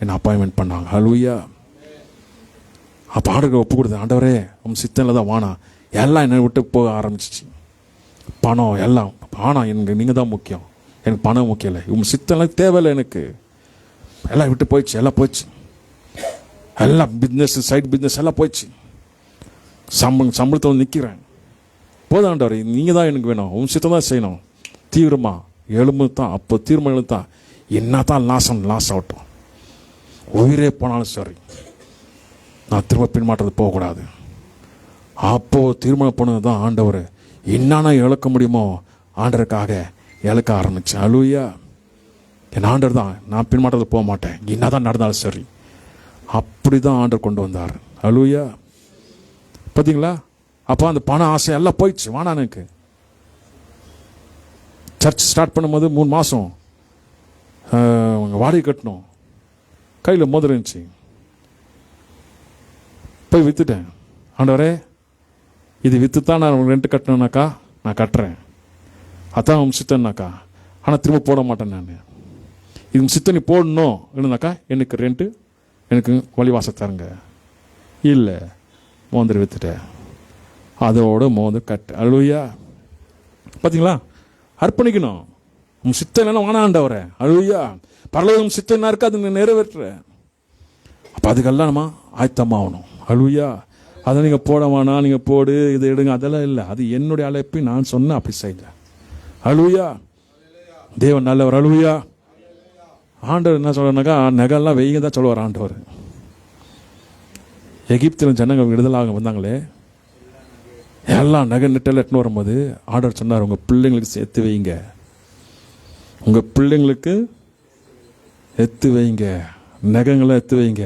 என்னை அப்பாயின்மெண்ட் பண்ணாங்க. அல்லேலூயா. அப்போ ஆண்டவருக்கு ஒப்பு கொடுத்தேன். ஆண்டவரே உன் சித்தனில் தான் வானா, எல்லாம் என்னை விட்டு போக ஆரம்பிச்சிச்சு. பணம் எல்லாம் ஆனால் எனக்கு நீங்கள் தான் முக்கியம், எனக்கு பணம் முக்கியம் இல்லை, உன் சித்தம்லாம் தேவையில்லை, எனக்கு எல்லாம் விட்டு போயிடுச்சு. எல்லாம் போயிடுச்சு, எல்லாம் பிஸ்னஸ், சைட் பிஸ்னஸ் எல்லாம் போயிடுச்சு. சம்பளத்தை நிற்கிறேன். போதும் ஆண்டவரே, நீங்கள் தான் எனக்கு வேணும், உன் சித்தம் தான் செய்யணும். தீவிரமா எலும்பு தான். அப்போ தீர்மானம் எழுந்து தான் என்ன தான் லாஸ் ஆகட்டும், உயிரே போனாலும் சரி, நான் திரும்ப பின்மாற்றது போகக்கூடாது. அப்போது தீர்மானம் போனது தான் ஆண்டவர் என்னன்னா இழக்க முடியுமோ ஆண்டருக்காக இழக்க ஆரம்பித்தேன். அல்லேலூயா. என் ஆண்டர் தான், நான் பின்மாற்றத்தில் போக மாட்டேன், என்ன தான் நடந்தாலும் சரி. அப்படி தான் ஆண்டர் கொண்டு வந்தார். அல்லேலூயா. பார்த்தீங்களா? அப்போ அந்த பண ஆசை எல்லாம் போயிடுச்சு. வானா எனக்கு சர்ச் ஸ்டார்ட் பண்ணும்போது 3 மாதம் வாடகை கட்டணும், கையில் மோதிரம் இருந்துச்சு, போய் விற்றுட்டேன். ஆண்டவரே இது விற்று தான் நான் ரெண்ட் கட்டணுன்னாக்கா நான் கட்டுறேன், அதான் உன் சித்தன்னாக்கா, ஆனால் திரும்ப போட மாட்டேன் நான். இது சித்த நீ போடணும் இல்லைனாக்கா எனக்கு ரெண்ட்டு, எனக்கு வழிவாசல் தருங்க. இல்லை, மோந்திரம் விற்றுட்டேன், அதோட மோதிரம் கட்டு. அல்லேலூயா. பார்த்தீங்களா? அர்ப்பணிக்கணும். உன் சித்தம் இல்லைன்னா வானாண்டவரே. அல்லேலூயா. பரலோகம் சித்தம் என்ன இருக்கு அது நிறைவேற்ற. அப்போ அதுக்கெல்லாம் நம்ம ஆயத்தமாகணும். அல்லேலூயா. அதை நீங்கள் போட வேணாம், நீங்கள் போடு, இதை எடுங்க, அதெல்லாம் இல்லை. அது என்னுடைய அழைப்பு, நான் சொன்னேன் அப்படி செய்யுங்க. ஹல்லேலூயா. தேவன் நல்லவர். ஹல்லேலூயா. ஆண்டவர் என்ன சொல்றாருனாக்கா, நகைலாம் வெய்ய தான் சொல்லுவார் ஆண்டவர். எகிப்தில் ஜனங்கள் விடுதலாக வந்தாங்களே, எல்லாம் நகை நெட்டெல்லாம் எட்டுன்னு வரும்போது ஆண்டவர் சொன்னார், உங்கள் பிள்ளைங்களுக்கு சேர்த்து வைங்க, உங்கள் பிள்ளைங்களுக்கு எத்து வைங்க, நகைங்களை எத்து வைங்க.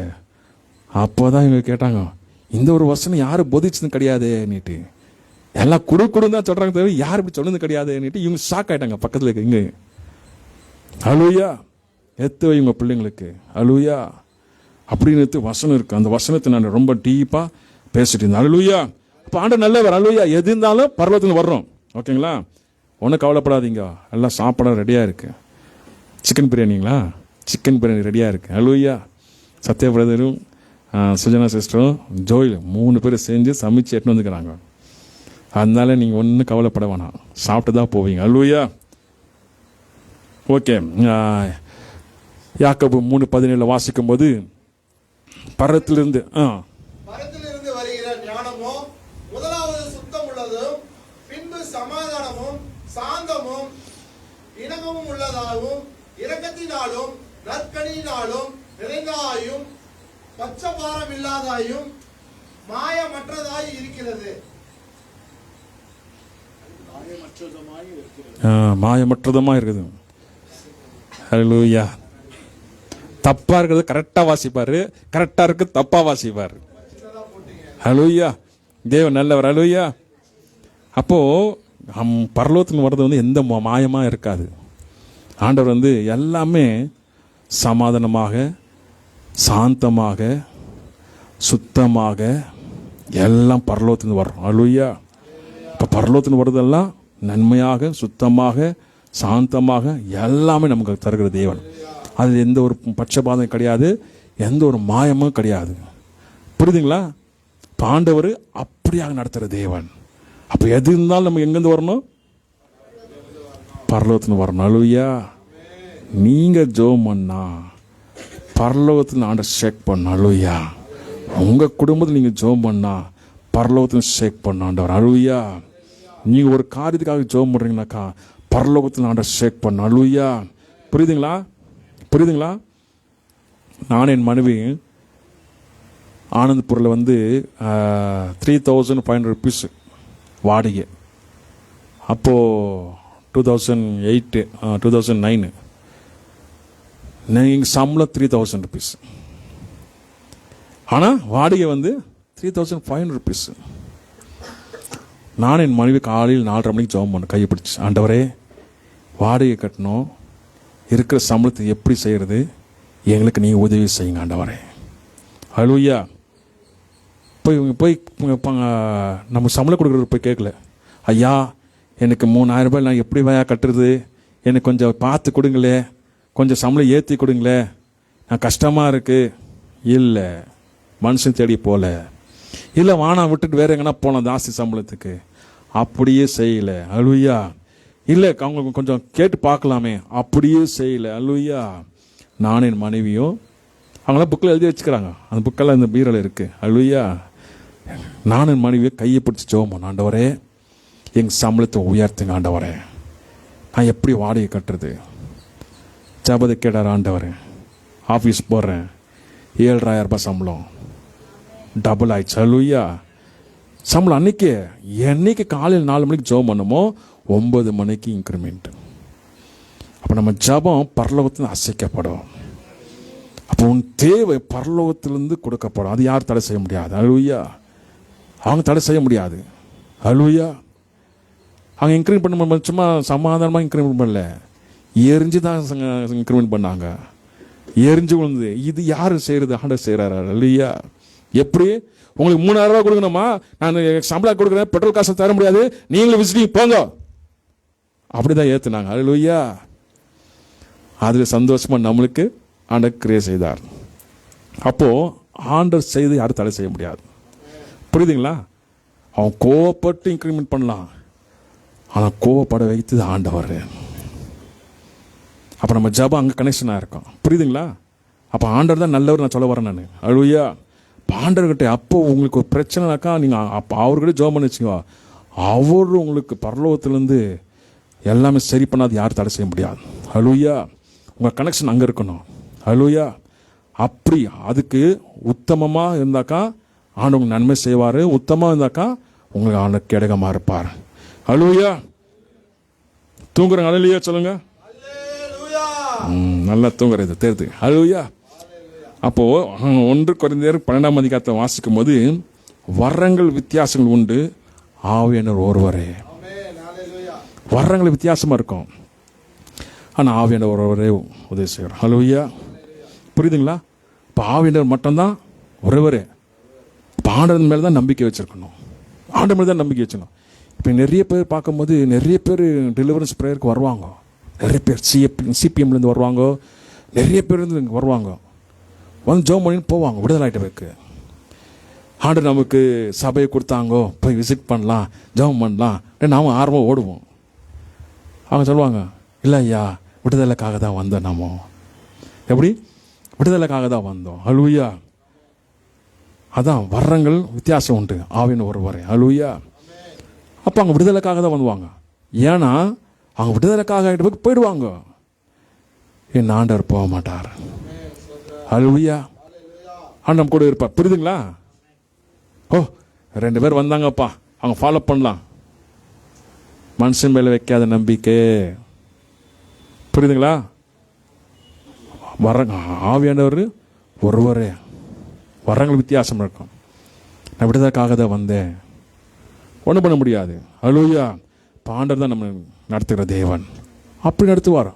அப்போ தான் இவங்க கேட்டாங்க, இந்த ஒரு வசனம் யாரும் போதிச்சதும் கிடையாது நீட்டு, எல்லாம் குடுன்னு தான் சொல்கிறாங்க தவிர யாரும் இப்படி சொன்னது கிடையாது நீட்டு இவங்க ஷாக் ஆகிட்டாங்க பக்கத்தில் இருக்க இங்கே. ஹல்லேலூயா. எத்து வை உங்கள் பிள்ளைங்களுக்கு. ஹல்லேலூயா. அப்படின்னு வசனம் இருக்குது. அந்த வசனத்தை நான் ரொம்ப டீப்பாக பேசிட்டு இருந்தேன். ஹல்லேலூயா. இப்போ ஆண்டவர் நல்லவர். ஹல்லேலூயா. எது இருந்தாலும் பரலோகத்துக்கு வர்றோம். ஓகேங்களா? ஒன்றும் கவலைப்படாதீங்க, எல்லாம் சாப்பிட ரெடியாக இருக்குது. சிக்கன் பிரியாணிங்களா? சிக்கன் பிரியாணி ரெடியாக இருக்குது. ஹல்லேலூயா. சத்யா பிரதரும் சுஜனா சிஸ்டரும் ஜோயில் 3 பேர் செஞ்சு சமைச்சு எட்டுன்னு வந்துக்கிறாங்க. அதனால நீங்கள் ஒன்றும் கவலைப்பட வேணாம், சாப்பிட்டு தான் போவீங்க. ஹல்லேலூயா. ஓகே. யாக்கோபு 3:17 வாசிக்கும் போது, பரத்திலிருந்து வருகிற ஞானமோ முதலாவது சுத்தம் உள்ளதும், பின்பு சமாதானமும் சாந்தமும் இணக்கமும் உள்ளதாகவும், இரக்கத்தினாலும் நற்கனியினாலும் நிறைந்ததாயும் பட்சபாரம் இல்லாதாயும் மாயமற்றதாய் இருக்கிறது. மாயமற்றதுமாக இருக்குது. ஹல்லேலூயா. தப்பா இருக்கிறது கரெக்டா வாசிப்பாரு, கரெக்டா இருக்கு தப்பா வாசிப்பாரு. ஹல்லேலூயா. தேவன் நல்லவர். ஹல்லேலூயா. அப்போ பரலோகத்துக்கு வர்றது எந்த மாயமா இருக்காது. ஆண்டவர் எல்லாமே சமாதானமாக, சாந்தமாக, சுத்தமாக எல்லாம் பரலோகத்துக்கு வர்றோம். ஹல்லேலூயா. இப்போ பரலோகத்துக்கு வர்றதெல்லாம் நன்மையாக, சுத்தமாக, சாந்தமாக எல்லாமே நமக்கு தருகிற தேவன். அதில் எந்த ஒரு பட்சபாதம் கிடையாது, எந்த ஒரு மாயமும் கிடையாது. புரியுதுங்களா? ஆண்டவர் அப்படியாக நடத்துகிற தேவன். அப்போ எது இருந்தாலும் நம்ம எங்கேருந்து வரணும்? பரலோகத்துன்னு வரணும். ஹல்லேலூயா. நீங்கள் ஜெபம் பண்ணா பரலோகத்தில் ஆண்டவர் ஷேக் பண்ண. ஹல்லேலூயா. உங்கள் குடும்பத்தில் நீங்கள் ஜெபம் பண்ணா பரலோகத்தில் ஷேக் பண்ண ஆண்டவர். ஹல்லேலூயா. நீங்கள் ஒரு காரியத்துக்காக ஜெபம் பண்ணுறீங்கனாக்கா பரலோகத்தில் ஆண்டவர் ஷேக் பண்ண. ஹல்லேலூயா. புரியுதுங்களா? புரியுதுங்களா? நான் என் மனைவி ஆனந்த்பூரில் 3,500 rupees வாடகை. அப்போது 2008 2009 எங்கள் சம்பளம் 3,000 rupees. ஆனால் வாடகை 3,500 rupees. நான் என் மனைவி காலையில் 4:30 மணிக்கு ஜெபம் பண்ண கையை பிடிச்சி, ஆண்டவரே வாடகை கட்டணும், இருக்கிற சம்பளத்தை எப்படி செய்கிறது, எங்களுக்கு நீங்கள் உதவி செய்யுங்க ஆண்டவரே. ஹல்லேலூயா. போய் நம்ம சம்பளம் கொடுக்குறது போய் கேட்கல, ஐயா எனக்கு 3,000 ரூபாய் நான் எப்படி வாயா கட்டுறது, எனக்கு கொஞ்சம் பார்த்து கொடுங்களே, கொஞ்சம் சம்பளம் ஏற்றி கொடுங்களே, நான் கஷ்டமாக இருக்குது. இல்லை, மனுஷன் தேடி போகல. இல்லை வானா விட்டுட்டு வேற எங்கன்னா போகலாம் ஜாஸ்தி சம்பளத்துக்கு, அப்படியே செய்யலை. ஹல்லேலூயா. இல்லை அவங்க கொஞ்சம் கேட்டு பார்க்கலாமே, அப்படியே செய்யலை. ஹல்லேலூயா. நானும் என் மனைவியும் அவங்களாம் புக்கில் எழுதி வச்சுக்கிறாங்க, அந்த புக்கெல்லாம் இந்த பீரோவில் இருக்குது. ஹல்லேலூயா. நானும் என் மனைவியை கையை பிடிச்சி ஜெபம் பண்ண, ஆண்டவரே எங்கள் சம்பளத்தை உயர்த்துங்க ஆண்டவரே, நான் எப்படி வாடகை கட்டுறது. ஜபத்தை கேட்டார் ஆண்டவர். ஆஃபீஸ் போடுறேன், 7,000 ரூபாய் சம்பளம் டபுள் ஆயிடுச்சு. ஹல்லேலூயா. சம்பளம் என்னைக்கு காலையில் 4 மணிக்கு ஜெபம் பண்ணமோ 9 மணிக்கு இன்க்ரிமெண்ட். அப்போ நம்ம ஜபம் பரலோகத்தில் அசைக்கப்படும். அப்போ உன் தேவை பரலோகத்திலிருந்து கொடுக்கப்படும். அது யார் தடை செய்ய முடியாது. ஹல்லேலூயா. அவங்க தடை செய்ய முடியாது. ஹல்லேலூயா. அவங்க இன்க்ரிமெண்ட் பண்ண சும்மா சமாதானமாக இன்க்ரிமெண்ட் பண்ணல, எரிஞ்சு தான் இன்க்ரிமெண்ட் பண்ணாங்க. எரிஞ்சு விழுந்து இது யார் செய்கிறது? ஆண்டவர் செய்கிறாரு. ஹல்லேலூயா. எப்படி? உங்களுக்கு 3,000 ரூபாய் கொடுக்கணுமா, நான் சம்பளம் கொடுக்குறேன், பெட்ரோல் காசை தர முடியாது, நீங்களும் விசிட்டிங் போங்க, அப்படிதான் ஏற்றுனாங்க. ஹல்லேலூயா. அதில் சந்தோஷமா நம்மளுக்கு ஆண்டவர் கிரியை செய்தார். அப்போ ஆண்டவர் செய்து யாரும் தடை செய்ய முடியாது. புரியுதுங்களா? அவன் கோவப்பட்டு இன்க்ரிமெண்ட் பண்ணலாம், ஆனால் கோவப்பட வைத்தது ஆண்டவர். அப்போ நம்ம ஜபம் அங்கே கனெக்ஷனாக இருக்கும். புரியுதுங்களா? அப்போ ஆண்டவர் தான் நல்லவர் நான் சொல்ல வரேன் நான். ஹல்லேலூயா. ஆண்டவர்கிட்ட அப்போ உங்களுக்கு ஒரு பிரச்சனைனாக்கா நீங்கள் அப்போ அவர்கிட்ட ஜெபம் பண்ணி வச்சுக்கோ, அவர் உங்களுக்கு பரலோகத்திலேருந்து எல்லாமே சரி பண்ணாது யாரும் தடை செய்ய முடியாது. ஹல்லேலூயா. உங்கள் கனெக்ஷன் அங்கே இருக்கணும். ஹல்லேலூயா. அப்படி அதுக்கு உத்தமமாக இருந்தாக்கா ஆண்டவங்க நன்மை செய்வார். உத்தமமாக இருந்தாக்கா உங்களுக்கு ஆண்டு கேடகமாக இருப்பார். ஹல்லேலூயா. தூங்குறாங்க. ஹல்லேலூயா சொல்லுங்க. நல்லா தூங்குறது தெரியுது. ஹல்லேலூயா. அப்போது 1 கொரிந்தியர் 12ஆம் அதிகாரத்தை வாசிக்கும் போது வரங்கள் வித்தியாசங்கள் உண்டு, ஆவியானவர் ஒருவரே. வரங்கள் வித்தியாசமாக இருக்கும், ஆனால் ஆவியானவர் ஒருவரே உதவி செய்கிறார். ஹல்லேலூயா. புரியுதுங்களா? இப்போ ஆவியானவர் மட்டும்தான் ஒருவரே. இப்போ ஆண்டவர் மேலே தான் நம்பிக்கை வச்சுருக்கணும். ஆண்டவர் மேலே தான் நம்பிக்கை வச்சுக்கணும். இப்போ நிறைய பேர் பார்க்கும்போது நிறைய பேர் டெலிவரன்ஸ் ப்ரேயருக்கு வருவாங்க. நிறைய பேர் சிபிஎம்லேருந்து வருவாங்க. நிறைய பேர் இருந்து வருவாங்க. வந்து ஜெபம் பண்ணின்னு போவாங்க. விடுதலை ஆகிட்ட பேருக்கு ஆண்டவர் நமக்கு சபையை கொடுத்தாங்கோ, போய் விசிட் பண்ணலாம், ஜெபம் பண்ணலாம், நாம ஆர்வம் ஓடுவோம். அவங்க சொல்லுவாங்க, இல்லை ஐயா விடுதலைக்காக தான் வந்தோம். நாம எப்படி விடுதலைக்காக தான் வந்தோம். ஹல்லேலூயா. அதான் வரங்கள் வித்தியாசம் உண்டு, ஆவியானவர் ஒருவரே. ஹல்லேலூயா. அப்போ அவங்க விடுதலைக்காக தான் வந்துவாங்க. ஏன்னா அவங்க விடுதலைக்காக ஆகிட்டு போயிடுவாங்க. என் ஆண்டவர் போக மாட்டார். ஹல்லேலூயா. ஆண்டவர் கூட இருப்பார். புரியுதுங்களா? ஓ 2 பேர் வந்தாங்கப்பா, அவங்க ஃபாலோ பண்ணலாம். மனுஷன் மேலே வைக்காத நம்பிக்கை. புரியுதுங்களா? ஆவியானவர் ஒருவரே. வரங்கள் வித்தியாசம் இருக்கும். நான் விடுதலைக்காக தான் வந்தேன். ஒன்றும் பண்ண முடியாது. ஹல்லேலூயா. ஆண்டவர் தான் நம்ம நடத்துகிற தேவன். அப்படி நடத்துவார்.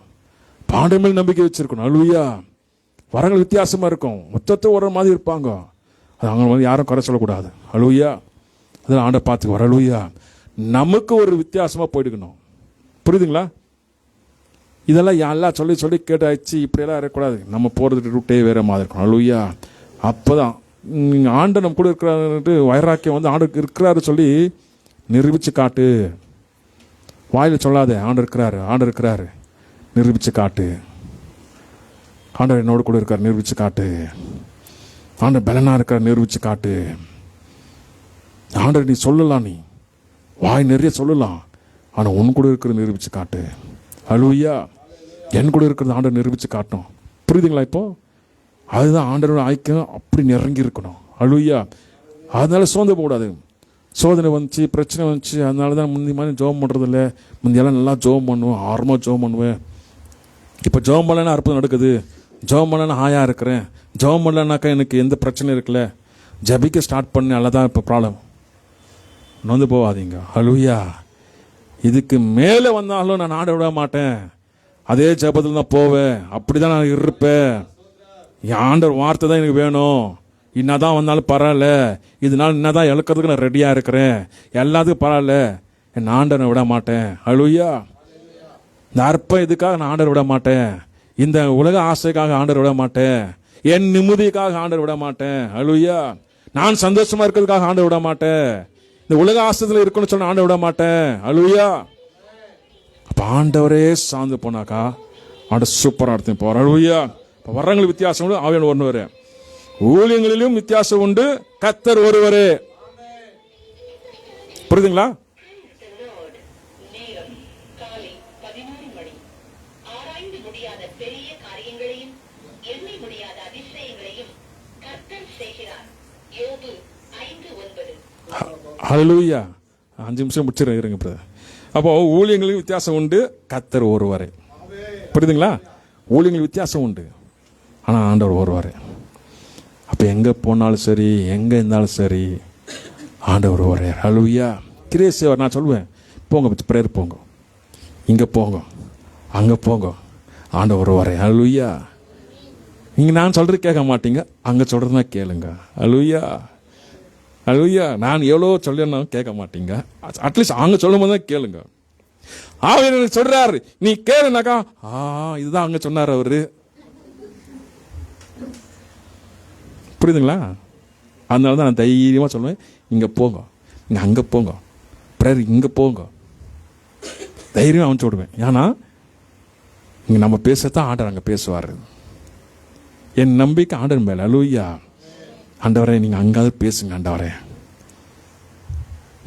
ஆண்டவர் மேல் நம்பிக்கை வச்சிருக்கணும். ஹல்லேலூயா. வரங்கள் வித்தியாசமாக இருக்கும். மொத்தத்தை ஒரு மாதிரி இருப்பாங்க. அது அவங்க வந்து யாரும் குறை சொல்லக்கூடாது. ஹல்லேலூயா. அதெல்லாம் ஆண்டவர் பார்த்துக்குவார். ஹல்லேலூயா. நமக்கு ஒரு வித்தியாசமாக போயிடுக்கணும். புரியுதுங்களா? இதெல்லாம் எல்லாம் சொல்லி சொல்லி கேட்டாச்சு இப்படியெல்லாம் இருக்கக்கூடாது. நம்ம போகிறது ரூட்டே வேறு மாதிரி இருக்கும். ஹல்லேலூயா. அப்போ தான் நீங்கள் ஆண்டு நம்ம கூட இருக்கிறாரு, வைராக்கியம் வந்து ஆண்டு இருக்கிறாரு சொல்லி நிரூபித்து காட்டு. வாயில் சொல்லாத, ஆண்டு இருக்கிறாரு, ஆண்டு இருக்கிறாரு, நிரூபித்து காட்டு. ஆண்டவர் என்னோடு கூட இருக்கார், நிரூபித்து காட்டு. ஆண்டவர் பலனாக இருக்கார், நிரூபித்து காட்டு. ஆண்டவர் நீ சொல்லலாம், நீ வாய் நிறைய சொல்லலாம், ஆனால் உன் கூட இருக்கிற நிரூபித்து காட்டு. ஹல்லேலூயா. என் கூட இருக்கிறது ஆண்டவர் நிரூபித்து காட்டும். புரியுதுங்களா? இப்போ அதுதான் ஆண்டவரோட ஐக்கியம். அப்படி நிறங்கி இருக்கணும். ஹல்லேலூயா. அதனால சோர்ந்து போகக்கூடாது. சோதனை வந்துச்சு, பிரச்சனை வந்துச்சு, அதனால தான் முந்தி மாதிரி ஜெபம் பண்ணுறதில்ல. முந்தியெல்லாம் நல்லா ஜெபம் பண்ணுவேன், ஆர்வமாக ஜெபம் பண்ணுவேன். இப்போ ஜெபம் பண்ணலன்னா அற்புதம் நடக்குது. ஜெபம் பண்ணலன்னா ஹாயாக இருக்கிறேன். ஜெபம் பண்ணலனாக்கா எனக்கு எந்த பிரச்சனையும் இருக்குல்ல. ஜபிக்க ஸ்டார்ட் பண்ணி அல்லதான் இப்போ ப்ராப்ளம். நொந்து போகாதீங்க. ஹல்லேலூயா. இதுக்கு மேலே வந்தாலும் நான் ஆட விட மாட்டேன். அதே ஜபத்தில் தான் போவேன். அப்படி தான் நான் இருப்பேன். என் ஆண்டவர் வார்த்தை தான் எனக்கு வேணும். என்னதான் வந்தாலும் பரவாயில்ல, இதனால என்னதான் இழக்கிறதுக்கு நான் ரெடியாக இருக்கிறேன். எல்லாத்துக்கும் பரவாயில்ல, என் ஆண்டவனை விட மாட்டேன். ஹல்லேலூயா. இந்த அற்ப இதுக்காக நான் ஆண்டவர் விட மாட்டேன். இந்த உலக ஆசைக்காக ஆண்டவர் விட மாட்டேன். என் நிம்மதிக்காக ஆண்டவர் விட மாட்டேன். ஹல்லேலூயா. நான் சந்தோஷமா இருக்கிறதுக்காக ஆண்டவர் விட மாட்டேன். இந்த உலக ஆசையில் இருக்கணும்னு சொன்ன ஆண்டவர் விட மாட்டேன். ஹல்லேலூயா. அப்போ ஆண்டவரே சார்ந்து போனாக்கா ஆண்டவர் சூப்பராக எடுத்து போவார். ஹல்லேலூயா. இப்போ வரங்களுக்கு வித்தியாசம் உண்டு, ஆவியானவர் ஒருவரே. ஊழியங்களிலும் வித்தியாசம் உண்டு, கர்த்தர் ஒருவரே. புரியுதுங்களா? ஹல்லேலூயா. 5 நிமிஷம் முடிச்சிருங்க, இருங்க பிரதர். அப்போ ஊழியங்களுக்கு வித்தியாசம் உண்டு, கர்த்தர் ஒருவரே. புரியுதுங்களா? ஊழியங்கள் வித்தியாசம் உண்டு, ஆனால் ஆண்டவர் ஒருவரே. அப்போ எங்கே போனாலும் சரி, எங்கே இருந்தாலும் சரி, ஆண்டவர் ஒருவரே. ஹல்லேலூயா. கிரியை செய்வார். நான் சொல்லுவேன், போங்க பிரேயர் போங்க, இங்கே போங்க, அங்கே போங்க, ஆண்டவர் ஒருவரே. ஹல்லேலூயா. இங்கே நான் சொல்கிறது கேட்க மாட்டீங்க, அங்கே சொல்கிறதுனா கேளுங்க. ஹல்லேலூயா. ஹல்லேலூயா. நான் எவ்வளோ சொல்லினாலும் கேட்க மாட்டீங்க, அட்லீஸ்ட் அங்கே சொல்லும் போது தான் கேளுங்க. ஆவியானவர் சொல்றாரு, நீ கேளுனாக்கா இதுதான் அங்கே சொன்னார் அவரு. புரியுதுங்களா? அதனால தான் நான் தைரியமாக சொல்லுவேன், இங்கே போங்க, இங்கே அங்கே போங்க, பிரேயர் இங்கே போங்க, தைரியமாக அமைச்சு விடுவேன். ஏன்னா இங்கே நம்ம பேசத்தான் ஆண்டவர் அங்கே பேசுவார். என் நம்பிக்கை ஆண்டவர் மேலே. ஹல்லேலூயா. ஆண்டவரே நீங்கள் அங்காவது பேசுங்க. ஆண்டவரே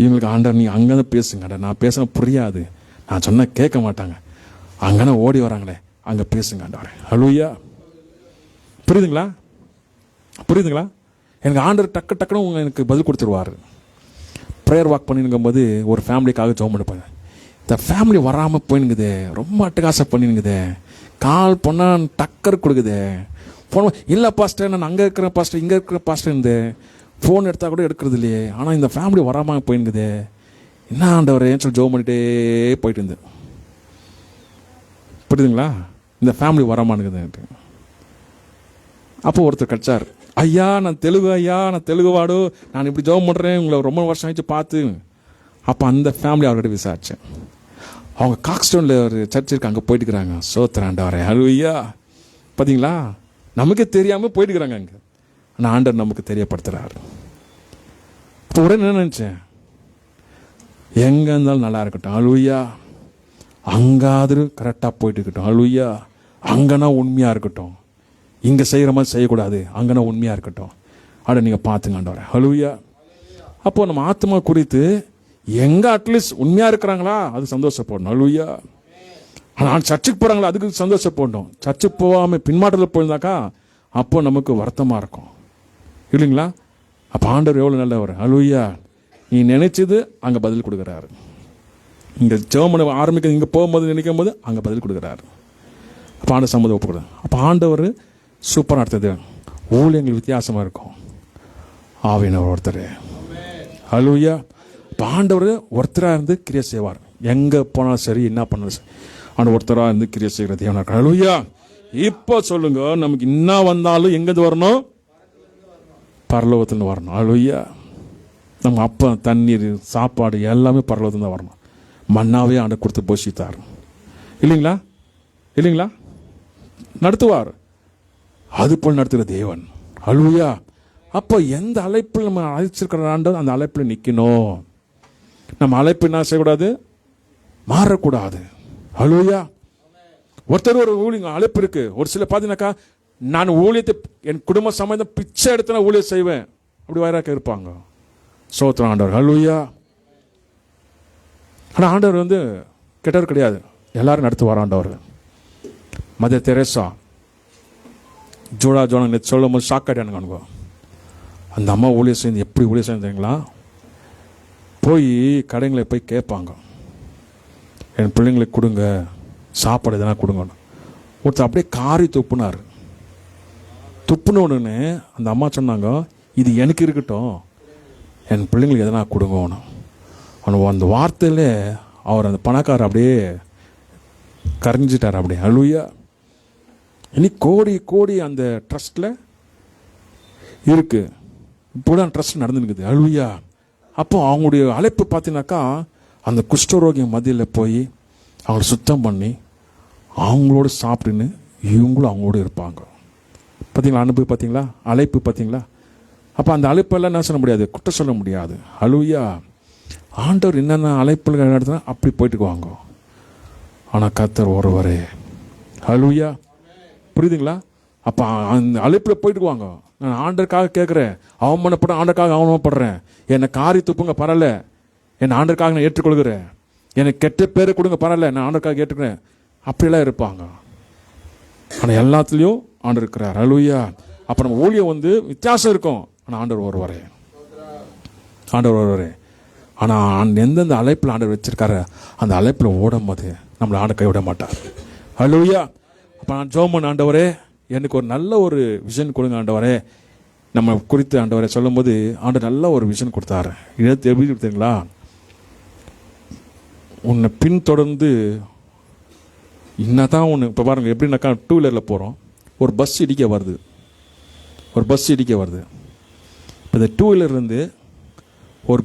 இவங்களுக்கு ஆண்டவர் நீங்கள் அங்கே பேசுங்க. நான் பேச புரியாது, நான் சொன்ன கேட்க மாட்டாங்க. அங்கன ஓடி வராங்களே, அங்கே பேசுங்க ஆண்டவரே. ஹல்லேலூயா. புரியுதுங்களா? புரியுதுங்களா? எனக்கு ஆண்டவர் டக்கு டக்குன்னு எனக்கு பதில் கொடுத்துருவார். ப்ரேயர் வாக் பண்ணிருக்கும்போது ஒரு ஃபேமிலிக்காக ஜெபம் பண்ணிப்பேன். இந்த ஃபேமிலி வராமல் போயினுங்குது, ரொம்ப அட்டகாசம் பண்ணினுங்குது, கால் பண்ணால் டக்கர் கொடுக்குது, ஃபோன் இல்லை பாஸ்டர் நான் அங்கே இருக்கிற பாஸ்டர் இங்கே இருக்கிற பாஸ்டர் இருந்து ஃபோன் எடுத்தால் கூட எடுக்கிறது இல்லையே, ஆனால் இந்த ஃபேமிலி வராமல் போயினுங்குது, என்ன ஆண்டவரேன்னு சொல்லி ஜெபம் பண்ணிகிட்டே போயிட்டு இருந்து. புரியுதுங்களா? இந்த ஃபேமிலி வரமானுக்குது. அப்போ ஒருத்தர் கிடச்சார். ஐயா நான் தெலுங்கு, ஐயா நான் தெலுங்கு வாடு, நான் இப்படி ஜெபம் பண்ணுறேன், உங்களை ரொம்ப வருஷம் ஆயிடுச்சு பார்த்து. அப்போ அந்த ஃபேமிலி அவர்கிட்ட விசாரித்தேன். அவங்க காக்ஸ்டோனில் ஒரு சர்ச் இருக்கு, அங்கே போயிட்டுக்கிறாங்க. சோத்திராண்டவரே. ஹல்லேலூயா. பார்த்தீங்களா? நமக்கே தெரியாமல் போயிட்டுக்கிறாங்க அங்கே. ஆனால் ஆண்டவர் நமக்கு தெரியப்படுத்துகிறார். இப்போ உடனே என்ன நினச்சேன், எங்கே இருந்தாலும் நல்லா இருக்கட்டும், ஹல்லேலூயா. அங்காவது கரெக்டாக போயிட்டு இருக்கட்டும், ஹல்லேலூயா. அங்கன்னா உண்மையாக இருக்கட்டும், இங்கே செய்கிற மாதிரி செய்யக்கூடாது, அங்கன்னா உண்மையாக இருக்கட்டும். அதை நீங்கள் பார்த்துங்க ஆண்டவரே. ஹல்லேலூயா. அப்போது நம்ம ஆத்மா குறித்து எங்கே அட்லீஸ்ட் உண்மையாக இருக்கிறாங்களா அது சந்தோஷப்படணும். ஹல்லேலூயா. ஆனால் சர்ச்சுக்கு போகிறாங்களா அதுக்கு சந்தோஷப்படணும். சர்ச்சுக்கு போகாமல் பின்மாற்றத்தில் போயிருந்தாக்கா அப்போ நமக்கு வருத்தமாக இருக்கும் இல்லைங்களா? அப்போ ஆண்டவர் எவ்வளோ நல்லவர். ஹல்லேலூயா. நீ நினைச்சது அங்கே பதில் கொடுக்குறாரு. இங்கே ஜெபம் பண்ண ஆரம்பிக்க இங்கே போகும்போது நினைக்கும் போது அங்கே பதில் கொடுக்குறாரு. அப்போ ஆண்டவர் சம்மதம் ஒப்புக்கிறார். அப்போ ஆண்டவர் சூப்பராக நடத்துது. ஊழியங்கள் வித்தியாசமாக இருக்கும். ஆவியானவர் ஒருத்தர். ஹல்லேலூயா. இப்போ ஆண்டவர் ஒருத்தராக இருந்து கிரியை செய்வார். எங்கே போனாலும் சரி, என்ன பண்ணாலும் சரி, ஆண்டவர் ஒருத்தராக இருந்து கிரியை செய்கிற தேவனாக இருக்கார். ஹல்லேலூயா. இப்போ சொல்லுங்க, நமக்கு என்ன வந்தாலும் எங்கேருந்து வரணும்? பரலோகத்துலேருந்து வரணும். ஹல்லேலூயா. நம்ம அப்போ தண்ணீர் சாப்பாடு எல்லாமே பரலோகத்துலேருந்து தான் வரணும். மண்ணாவே ஆண்டவர் கொடுத்து போஷித்தார் இல்லைங்களா? இல்லைங்களா? நடத்துவார். அது போல் நடத்துகிற தேவன். ஹல்லேலூயா. அப்போ எந்த அழைப்பில் நம்ம அழைச்சிருக்கிற ஆண்டவர் அந்த அழைப்பில் நிற்கணும். நம்ம அழைப்பு என்ன செய்யக்கூடாது? மாறக்கூடாது. ஹல்லேலூயா. ஒருத்தர் ஒரு ஊழியம் அழைப்பு இருக்கு. ஒரு சில பார்த்தீங்கன்னாக்கா, நான் ஊழியத்தை என் குடும்ப சமயம் பிச்சை எடுத்து நான் ஊழியம் செய்வேன், அப்படி வயராக்க இருப்பாங்க. சோத்திரம் ஆண்டவர். ஹல்லேலூயா. ஆனால் ஆண்டவர் கெட்டவர் கிடையாது, எல்லாரும் நடத்துவார் ஆண்டவர். மதர் தெரேசா ஜோனா நேற்று சொல்லும் போது ஷாக்காட்டியானுங்க அனுங்க. அந்த அம்மா ஊழியம் செய்து எப்படி ஊழியம் செய்யுங்களா, போய் கடைங்களை போய் கேட்பாங்க, என் பிள்ளைங்களுக்கு கொடுங்க சாப்பாடு எதனா கொடுங்கன்னு. ஒருத்தர் அப்படியே காரி துப்புனார். துப்புனோடனே அந்த அம்மா சொன்னாங்க, இது எனக்கு இருக்கட்டும், என் பிள்ளைங்களுக்கு எதனா கொடுங்கன்னு. அந்த வார்த்தையில் அவர் அந்த பணக்காரர் அப்படியே கரைஞ்சிட்டார். அப்படியே. ஹல்லேலூயா. இனி கோடி கோடி அந்த ட்ரஸ்ட்டில் இருக்குது. இப்போ தான் ட்ரஸ்ட் நடந்துருக்குது. ஹல்லேலூயா. அப்போ அவங்களுடைய அழைப்பு பார்த்தீங்கன்னாக்கா, அந்த குஷ்டரோகியம் மத்தியில் போய் அவங்கள சுத்தம் பண்ணி அவங்களோட சாப்பிட்டுன்னு இவங்களும் அவங்களோட இருப்பாங்க. பார்த்தீங்களா? அனுபவி பார்த்தீங்களா? அழைப்பு பார்த்தீங்களா? அப்போ அந்த அழைப்பெல்லாம் என்ன சொல்ல முடியாது, குற்றம் சொல்ல முடியாது. ஹல்லேலூயா. ஆண்டவர் என்னென்ன அழைப்புகள் நடத்தினா அப்படி போயிட்டு வாங்க. ஆனால் கர்த்தர் ஒருவரே. ஹல்லேலூயா. புரியுதுங்களா? அப்போ அந்த அழைப்பில் போயிட்டு வாங்க. நான் ஆண்டருக்காக கேட்குறேன், அவமானப்பட ஆண்டருக்காக அவமானப்படுறேன், என்னை காரி துப்புங்க பரவாயில்ல, என்னை ஆண்டருக்காக நான் ஏற்றுக்கொள்கிறேன், எனக்கு கெட்ட பேரை கொடுங்க பரவாயில்ல, நான் ஆண்டருக்காக ஏற்றுக்கிறேன், அப்படியெல்லாம் இருப்பாங்க. ஆனால் எல்லாத்துலேயும் ஆண்டவர் இருக்கிறார். ஹல்லேலூயா. அப்போ நம்ம ஊழியம் வித்தியாசம் இருக்கும். ஆனால் ஆண்டவர் ஒருவரே. ஆண்டவர் ஒருவரே. ஆனால் எந்தெந்த அழைப்பில் ஆண்டவர் வச்சிருக்காரு அந்த அழைப்பில் ஓடும் போது நம்மளை ஆண்டு கைவிட மாட்டார். ஹல்லேலூயா. அப்போ நான் ஜெபம் பண்ண, ஆண்டவரே எனக்கு ஒரு நல்ல ஒரு விஷன் கொடுங்க ஆண்டவரே, நம்ம குறித்து ஆண்டவரே சொல்லும் போது ஆண்டவர் நல்ல ஒரு விஷன் கொடுத்தாரு. இதை எப்படி கொடுத்தீங்களா? உன்னை பின்தொடர்ந்து இன்னதான் ஒன்று. இப்போ பாருங்கள் எப்படின்னாக்கா, 2 வீலரில் போகிறோம், ஒரு பஸ் இடிக்க வருது. இப்போ இந்த 2 வீலர்லேருந்து ஒரு